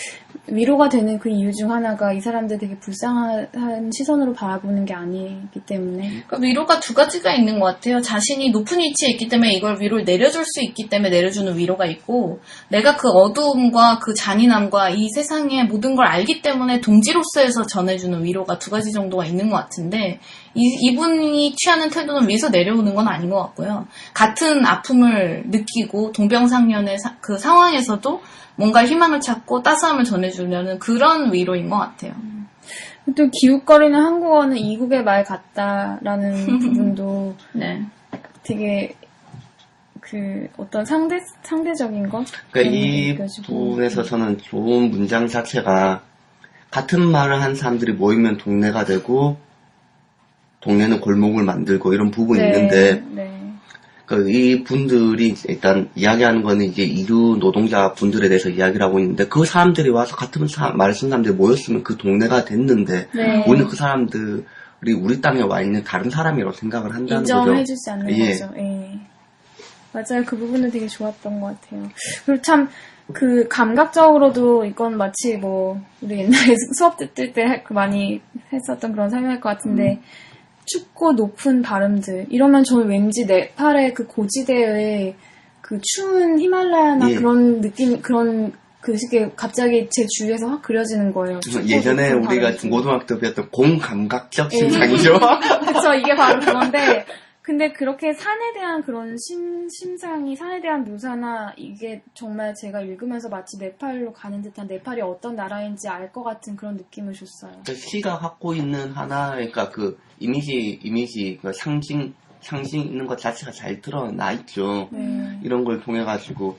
위로가 되는 그 이유 중 하나가 이 사람들 되게 불쌍한 시선으로 바라보는 게 아니기 때문에.
그러니까 위로가 두 가지가 있는 것 같아요. 자신이 높은 위치에 있기 때문에 이걸 위로를 내려줄 수 있기 때문에 내려주는 위로가 있고, 내가 그 어두움과 그 잔인함과 이 세상의 모든 걸 알기 때문에 동지로서에서 전해주는 위로가 두 가지 정도가 있는 것 같은데, 이분이 취하는 태도는 위에서 내려오는 건 아닌 것 같고요. 같은 아픔을 느끼고 동병상련의 그 상황에서도 뭔가 희망을 찾고 따스함을 전해주려는 그런 위로인 것 같아요.
또 기웃거리는 한국어는 이국의 말 같다라는 부분도
네.
되게 그 어떤 상대적인 것?
그러니까 이 부분에서 저는 좋은 문장 자체가 같은 말을 한 사람들이 모이면 동네가 되고 동네는 골목을 만들고 이런 부분이 있는데 이 분들이 일단 이야기하는 거는 이제 이주 노동자 분들에 대해서 이야기를 하고 있는데 그 사람들이 와서 같은 말을 쓴 사람들이 모였으면 그 동네가 됐는데 오늘 그 사람들이 우리 땅에 와 있는 다른 사람이라고 생각을 한다는 거죠.
인정해주지 않는 거죠. 예. 맞아요. 그 부분은 되게 좋았던 것 같아요. 그리고 참 그 감각적으로도 이건 마치 뭐 우리 옛날에 수업 듣을 때 많이 했었던 그런 설명일 것 같은데 춥고 높은 발음들 이러면 저는 왠지 네팔의 그 고지대의 그 추운 히말라야나 그런 느낌 그런 그 식의 갑자기 제 주위에서 확 그려지는 거예요.
예전에 우리가 고등학교 때 배웠던 공감각적 심상이죠.
그렇죠. 이게 바로 그건데 근데 그렇게 산에 대한 그런 심상이 산에 대한 묘사나 이게 정말 제가 읽으면서 마치 네팔로 가는 듯한 네팔이 어떤 나라인지 알 것 같은 그런 느낌을 줬어요.
그러니까 시가 갖고 있는 하나의 그러니까 그 이미지 그 상징 있는 것 자체가 잘 드러나 있죠. 이런 걸 통해 가지고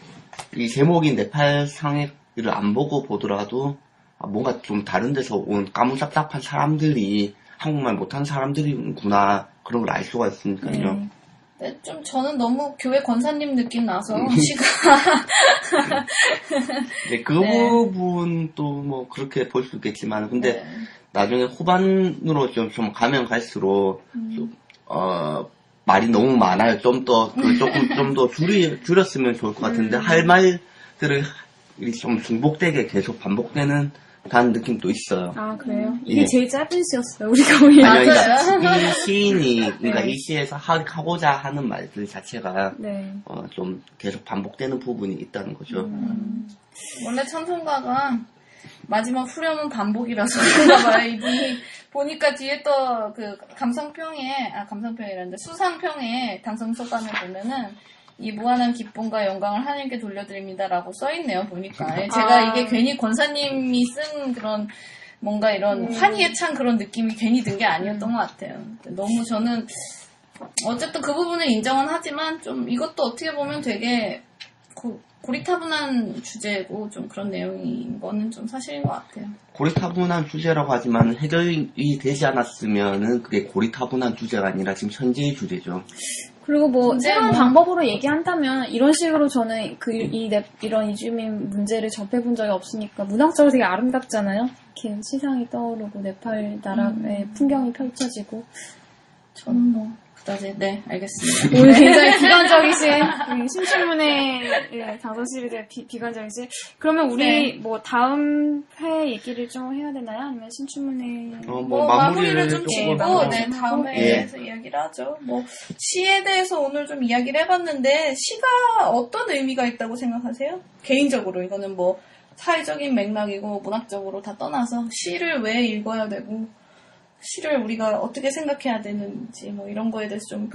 이 제목이 네팔 상해를 안 보더라도 뭔가 좀 다른 데서 온 까무잡잡한 사람들이 한국말 못하는 사람들이구나 그런 걸 알 수가 있으니까요.
네, 좀 저는 너무 교회 권사님 느낌 나서 시가
네, 그 부분도 뭐 그렇게 볼 수 있겠지만 근데 나중에 후반으로 좀 가면 갈수록 말이 너무 많아요. 조금 더 줄였으면 좋을 것 같은데 할 말들을 좀 중복되게 계속 반복되는 다는 느낌도 있어요.
아, 그래요? 이게 제일 짧은 시였어요, 우리가 보기엔.
그러니까 이 시인이, 그러니까 이 시에서 하고자 하는 말들 자체가, 좀 계속 반복되는 부분이 있다는 거죠.
원래 찬송가가 마지막 후렴은 반복이라서 그런가 봐요. 이분이 보니까 뒤에 또 그 감상평이란데 수상평에 당선소감에 보면은 이 무한한 기쁨과 영광을 하나님께 돌려드립니다라고 써있네요, 보니까. 제가 이게 괜히 권사님이 쓴 그런 뭔가 이런 환희에 찬 그런 느낌이 괜히 든 게 아니었던 것 같아요. 너무 저는 어쨌든 그 부분을 인정은 하지만 좀 이것도 어떻게 보면 되게 고리타분한 주제고 좀 그런 내용인 거는 좀 사실인 것 같아요.
고리타분한 주제라고 하지만 해결이 되지 않았으면은 그게 고리타분한 주제가 아니라 지금 현재의 주제죠.
그리고 뭐 새로운 방법으로 얘기한다면 이런 식으로 저는 이런 이주민 문제를 접해본 적이 없으니까 문학적으로 되게 아름답잖아요. 이렇게 시상이 떠오르고 네팔 나라의 풍경이 펼쳐지고
저는 뭐 그다지 네 알겠습니다.
오늘 굉장히 비관적이신 신춘문예 당선실에 대해 비관적이신. 그러면 우리 뭐 다음 회 얘기를 좀 해야 되나요? 아니면 신춘문예
마무리를 좀 짓고 다음 회에서 이야기를 하죠. 뭐 시에 대해서 오늘 좀 이야기를 해봤는데 시가 어떤 의미가 있다고 생각하세요? 개인적으로 이거는 뭐 사회적인 맥락이고 문학적으로 다 떠나서 시를 왜 읽어야 되고 시를 우리가 어떻게 생각해야 되는지 뭐 이런 거에 대해서 좀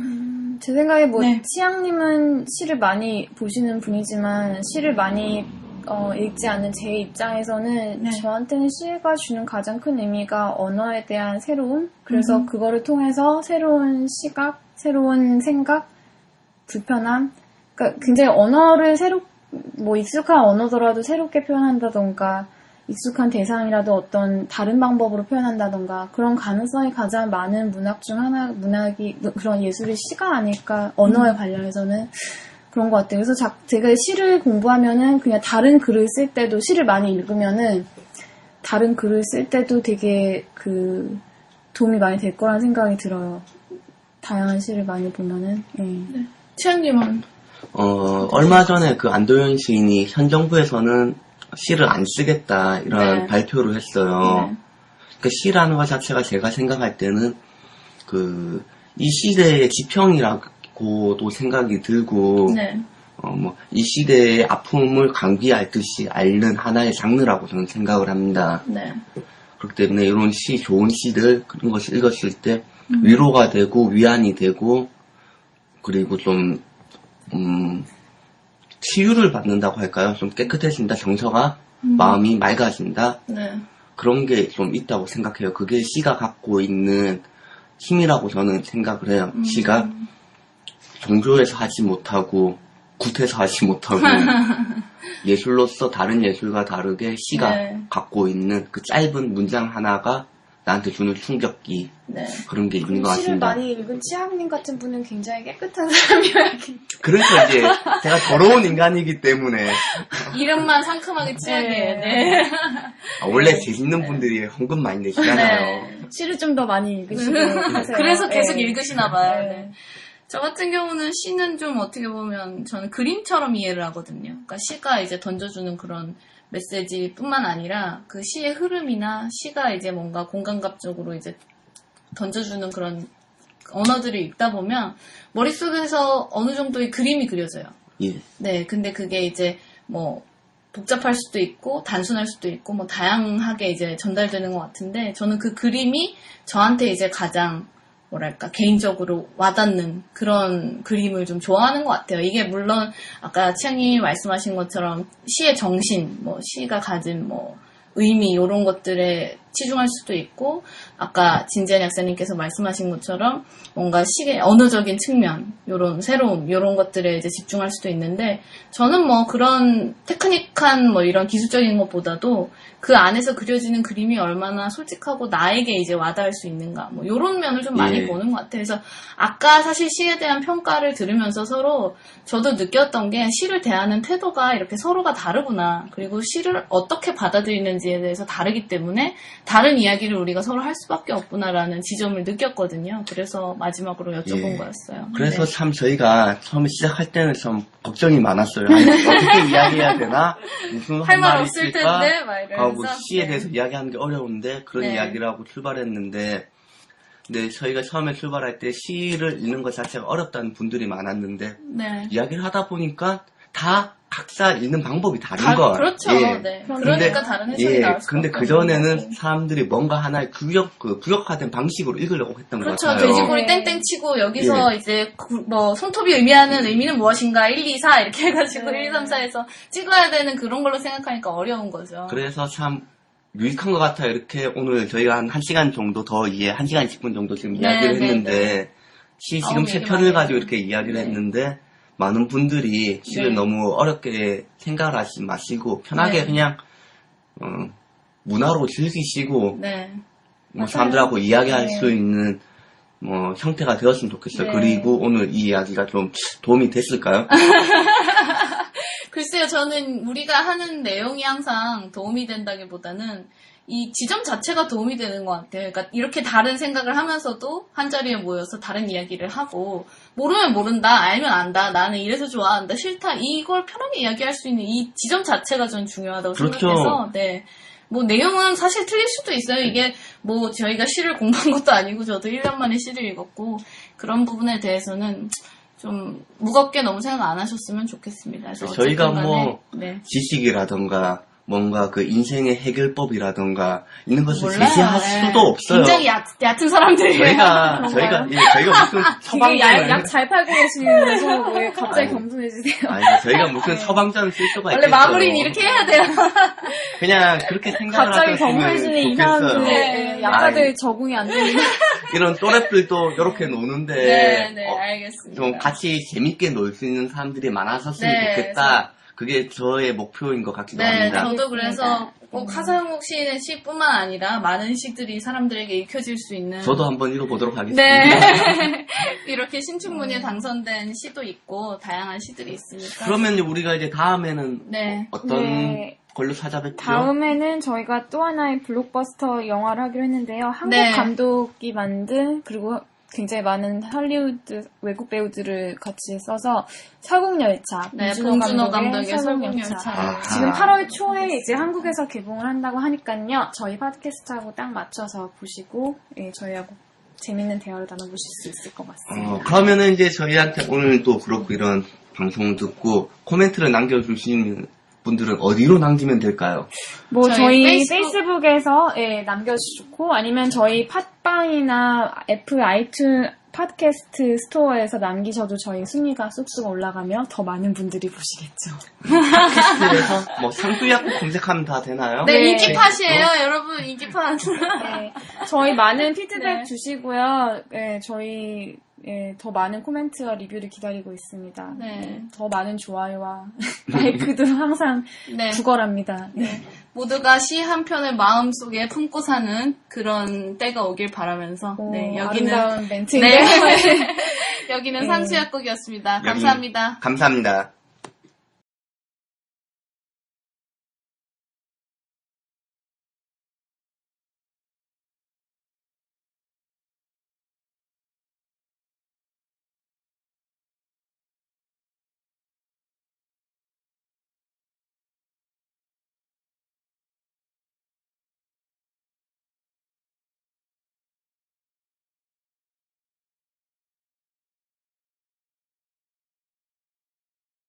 제 생각에 치양님은 시를 많이 보시는 분이지만 시를 많이 읽지 않는 제 입장에서는 저한테는 시가 주는 가장 큰 의미가 언어에 대한 새로움, 그래서 그거를 통해서 새로운 시각, 새로운 생각, 불편함, 그러니까 굉장히 언어를 익숙한 언어더라도 새롭게 표현한다던가 익숙한 대상이라도 어떤 다른 방법으로 표현한다던가 그런 가능성이 가장 많은 문학 중 하나, 그런 예술의 시가 아닐까, 언어에 관련해서는 그런 것 같아요. 그래서 제가 시를 공부하면은 그냥 다른 글을 쓸 때도, 시를 많이 읽으면은 다른 글을 쓸 때도 되게 도움이 많이 될 거라는 생각이 들어요. 다양한 시를 많이 보면은.
치양님은?
얼마 전에 안도현 시인이 현 정부에서는 시를 안 쓰겠다 이런 발표를 했어요. 그 시라는 것 자체가 제가 생각할 때는 이 시대의 지평이라고도 생각이 들고 이 시대의 아픔을 감기알듯이 앓는 하나의 장르라고 저는 생각을 합니다. 그렇기 때문에 이런 좋은 시들 그런 것을 읽었을 때 위로가 되고 위안이 되고 그리고 좀 치유를 받는다고 할까요? 좀 깨끗해진다, 정서가 마음이 맑아진다. 그런 게 좀 있다고 생각해요. 그게 시가 갖고 있는 힘이라고 저는 생각을 해요. 시가 종교에서 하지 못하고 굿에서 하지 못하고 예술로서 다른 예술과 다르게 시가
네.
갖고 있는 그 짧은 문장 하나가 나한테 주는 충격기
네.
그런 게 있는 것
시를
같습니다.
많이 읽은 치아님 같은 분은 굉장히 깨끗한 사람이어야겠네요.
그래서 이제 제가 더러운 인간이기 때문에
이름만 상큼하게 찌하게.
네.
네.
원래 재밌는 분들이 헌금 많이 내시잖아요.
네.
시를 좀 더 많이 읽으시고 하세요.
그래서 계속
네.
읽으시나 봐요.
네.
네. 저 같은 경우는 시는 좀 어떻게 보면 저는 그림처럼 이해를 하거든요. 그러니까 시가 이제 던져주는 그런 메시지뿐만 아니라 그 시의 흐름이나 시가 이제 뭔가 공감각적으로 이제 던져주는 그런 언어들을 읽다 보면 머릿속에서 어느 정도의 그림이 그려져요.
예.
네, 근데 그게 이제 뭐 복잡할 수도 있고 단순할 수도 있고 뭐 다양하게 이제 전달되는 것 같은데 저는 그 그림이 저한테 이제 가장 뭐랄까 개인적으로 와닿는 그런 그림을 좀 좋아하는 것 같아요. 이게 물론 아까 치양님이 말씀하신 것처럼 시의 정신, 뭐 시가 가진 뭐 의미 이런 것들에 치중할 수도 있고 아까 진지한 약사님께서 말씀하신 것처럼 뭔가 시의 언어적인 측면, 요런 새로움, 요런 것들에 이제 집중할 수도 있는데 저는 뭐 그런 테크닉한 뭐 이런 기술적인 것보다도 그 안에서 그려지는 그림이 얼마나 솔직하고 나에게 이제 와닿을 수 있는가 뭐 요런 면을 좀 많이
예.
보는 것 같아요. 그래서 아까 사실 시에 대한 평가를 들으면서 서로 저도 느꼈던 게 시를 대하는 태도가 이렇게 서로가 다르구나. 그리고 시를 어떻게 받아들이는지에 대해서 다르기 때문에 다른 이야기를 우리가 서로 할 수밖에 없구나라는 지점을 느꼈거든요. 그래서 마지막으로 여쭤본
예.
거였어요.
그래서
네.
참 저희가 처음에 시작할 때는 좀 걱정이 많았어요. 아니, 어떻게 이야기해야 되나? 무슨
할 말
말이
없을
있을까?
텐데 막 이러면서
하고 시에
네.
대해서 이야기하는 게 어려운데 그런
네.
이야기를 하고 출발했는데 근데 저희가 처음에 출발할 때 시를 읽는 것 자체가 어렵다는 분들이 많았는데
네.
이야기를 하다 보니까 다 각자 읽는 방법이 다른 거예요.
그렇죠.
예.
네.
근데-
그러니까 다른 해석이
예,
나올 수
근데 그전에는 사람들이 뭔가 하나의 구역화된 방식으로 읽으려고 했던 것
그렇죠.
같아요.
돼지꼬리 땡땡 치고 여기서 이제 뭐 손톱이 의미하는 의미는 무엇인가 1, 2, 4 이렇게 해가지고
네.
1, 2, 3, 4에서 찍어야 되는 그런 걸로 생각하니까 어려운 거죠.
그래서 참 유익한 것 같아요. 이렇게 오늘 저희가 한 1시간 정도 더 1시간 10분 정도 지금 이야기를
네,
했는데
네.
시 지금
얘기
세
많이
편을 가지고
했어요.
이렇게 이야기를
네.
했는데 많은 분들이 시를
네.
너무 어렵게 생각을 하지 마시고 편하게
네.
그냥 문화로 즐기시고
네.
뭐
맞아요.
사람들하고 이야기할
네.
수 있는 뭐 형태가 되었으면 좋겠어요.
네.
그리고 오늘 이 이야기가 좀 도움이 됐을까요?
글쎄요, 저는 우리가 하는 내용이 항상 도움이 된다기보다는 이 지점 자체가 도움이 되는 것 같아요. 그러니까 이렇게 다른 생각을 하면서도 한 자리에 모여서 다른 이야기를 하고 모르면 모른다, 알면 안다, 나는 이래서 좋아한다, 싫다 이걸 편하게 이야기할 수 있는 이 지점 자체가 저는 중요하다고
그렇죠.
생각해서 네. 뭐 내용은 사실 틀릴 수도 있어요. 이게 뭐 저희가 시를 공부한 것도 아니고 저도 1년 만에 시를 읽었고 그런 부분에 대해서는 좀 무겁게 너무 생각 안 하셨으면 좋겠습니다. 그래서
저희가
어쨌든 간에,
뭐
네.
지식이라던가 뭔가 그 인생의 해결법이라던가 있는 것을
몰라요.
제시할
네.
수도 없어요.
굉장히 얕은 사람들이에요.
저희가 저희가 무슨 처방전을
약 잘 팔고 계시면서 왜 갑자기 겸손해지세요?
아니 저희가 무슨 처방전을 쓸 수가
원래
있겠어요.
마무리는 이렇게 해야 돼요.
그냥 그렇게 생각을
갑자기
하셨으면
겸손해지는 이상한
좋겠어요.
네.
약자들 적응이 안 되는
이런 또래들도 이렇게 노는데
네, 알겠습니다.
좀 같이 재밌게 놀 수 있는 사람들이 많아졌으면
네,
좋겠다. 그게 저의 목표인 것 같기도
네,
합니다.
저도 그래서 꼭 하상욱 시인의 시뿐만 아니라 많은 시들이 사람들에게 읽혀질 수 있는
저도 한번 읽어보도록 하겠습니다.
네. 이렇게 신춘문예에 당선된 시도 있고 다양한 시들이 있으니까
그러면 우리가 이제 다음에는
네.
어떤
네.
걸로 찾아뵙죠?
다음에는 저희가 또 하나의 블록버스터 영화를 하기로 했는데요. 한국
네.
감독이 만든 그리고 굉장히 많은 할리우드 외국 배우들을 같이 써서 설국열차
네,
봉준호
봉준호 감독의
감독의
설국열차.
아하.
지금 8월 초에 이제 한국에서 개봉을 한다고 하니까요. 저희 팟캐스트하고 딱 맞춰서 보시고 저희하고 재밌는 대화를 나눠보실 수 있을 것 같습니다.
그러면은 이제 저희한테 오늘도 그렇고 이런 방송을 듣고 코멘트를 남겨주시는 분들은 어디로 남기면 될까요?
뭐
저희
저희
페이스북-
페이스북에서 남겨주시고 아니면 저희 팟빵이나 애플 팟캐스트 스토어에서 남기셔도 저희 순위가 쑥쑥 올라가며 더 많은 분들이 보시겠죠.
팟캐스트에서 뭐 상수약국 검색하면 다 되나요?
네,
네.
인기팟이에요, 여러분. 인기팟.
네, 저희 많은 피드백
네.
주시고요. 네, 저희 더 많은 코멘트와 리뷰를 기다리고 있습니다.
네.
더 많은 좋아요와 라이크도 항상
네.
구걸합니다. 네.
모두가 시 한 편을 마음속에 품고 사는 그런 때가 오길 바라면서, 네, 여기는,
아름다운 멘트인데요.
네. 여기는
네.
상수약국이었습니다.
여기-
감사합니다.
감사합니다.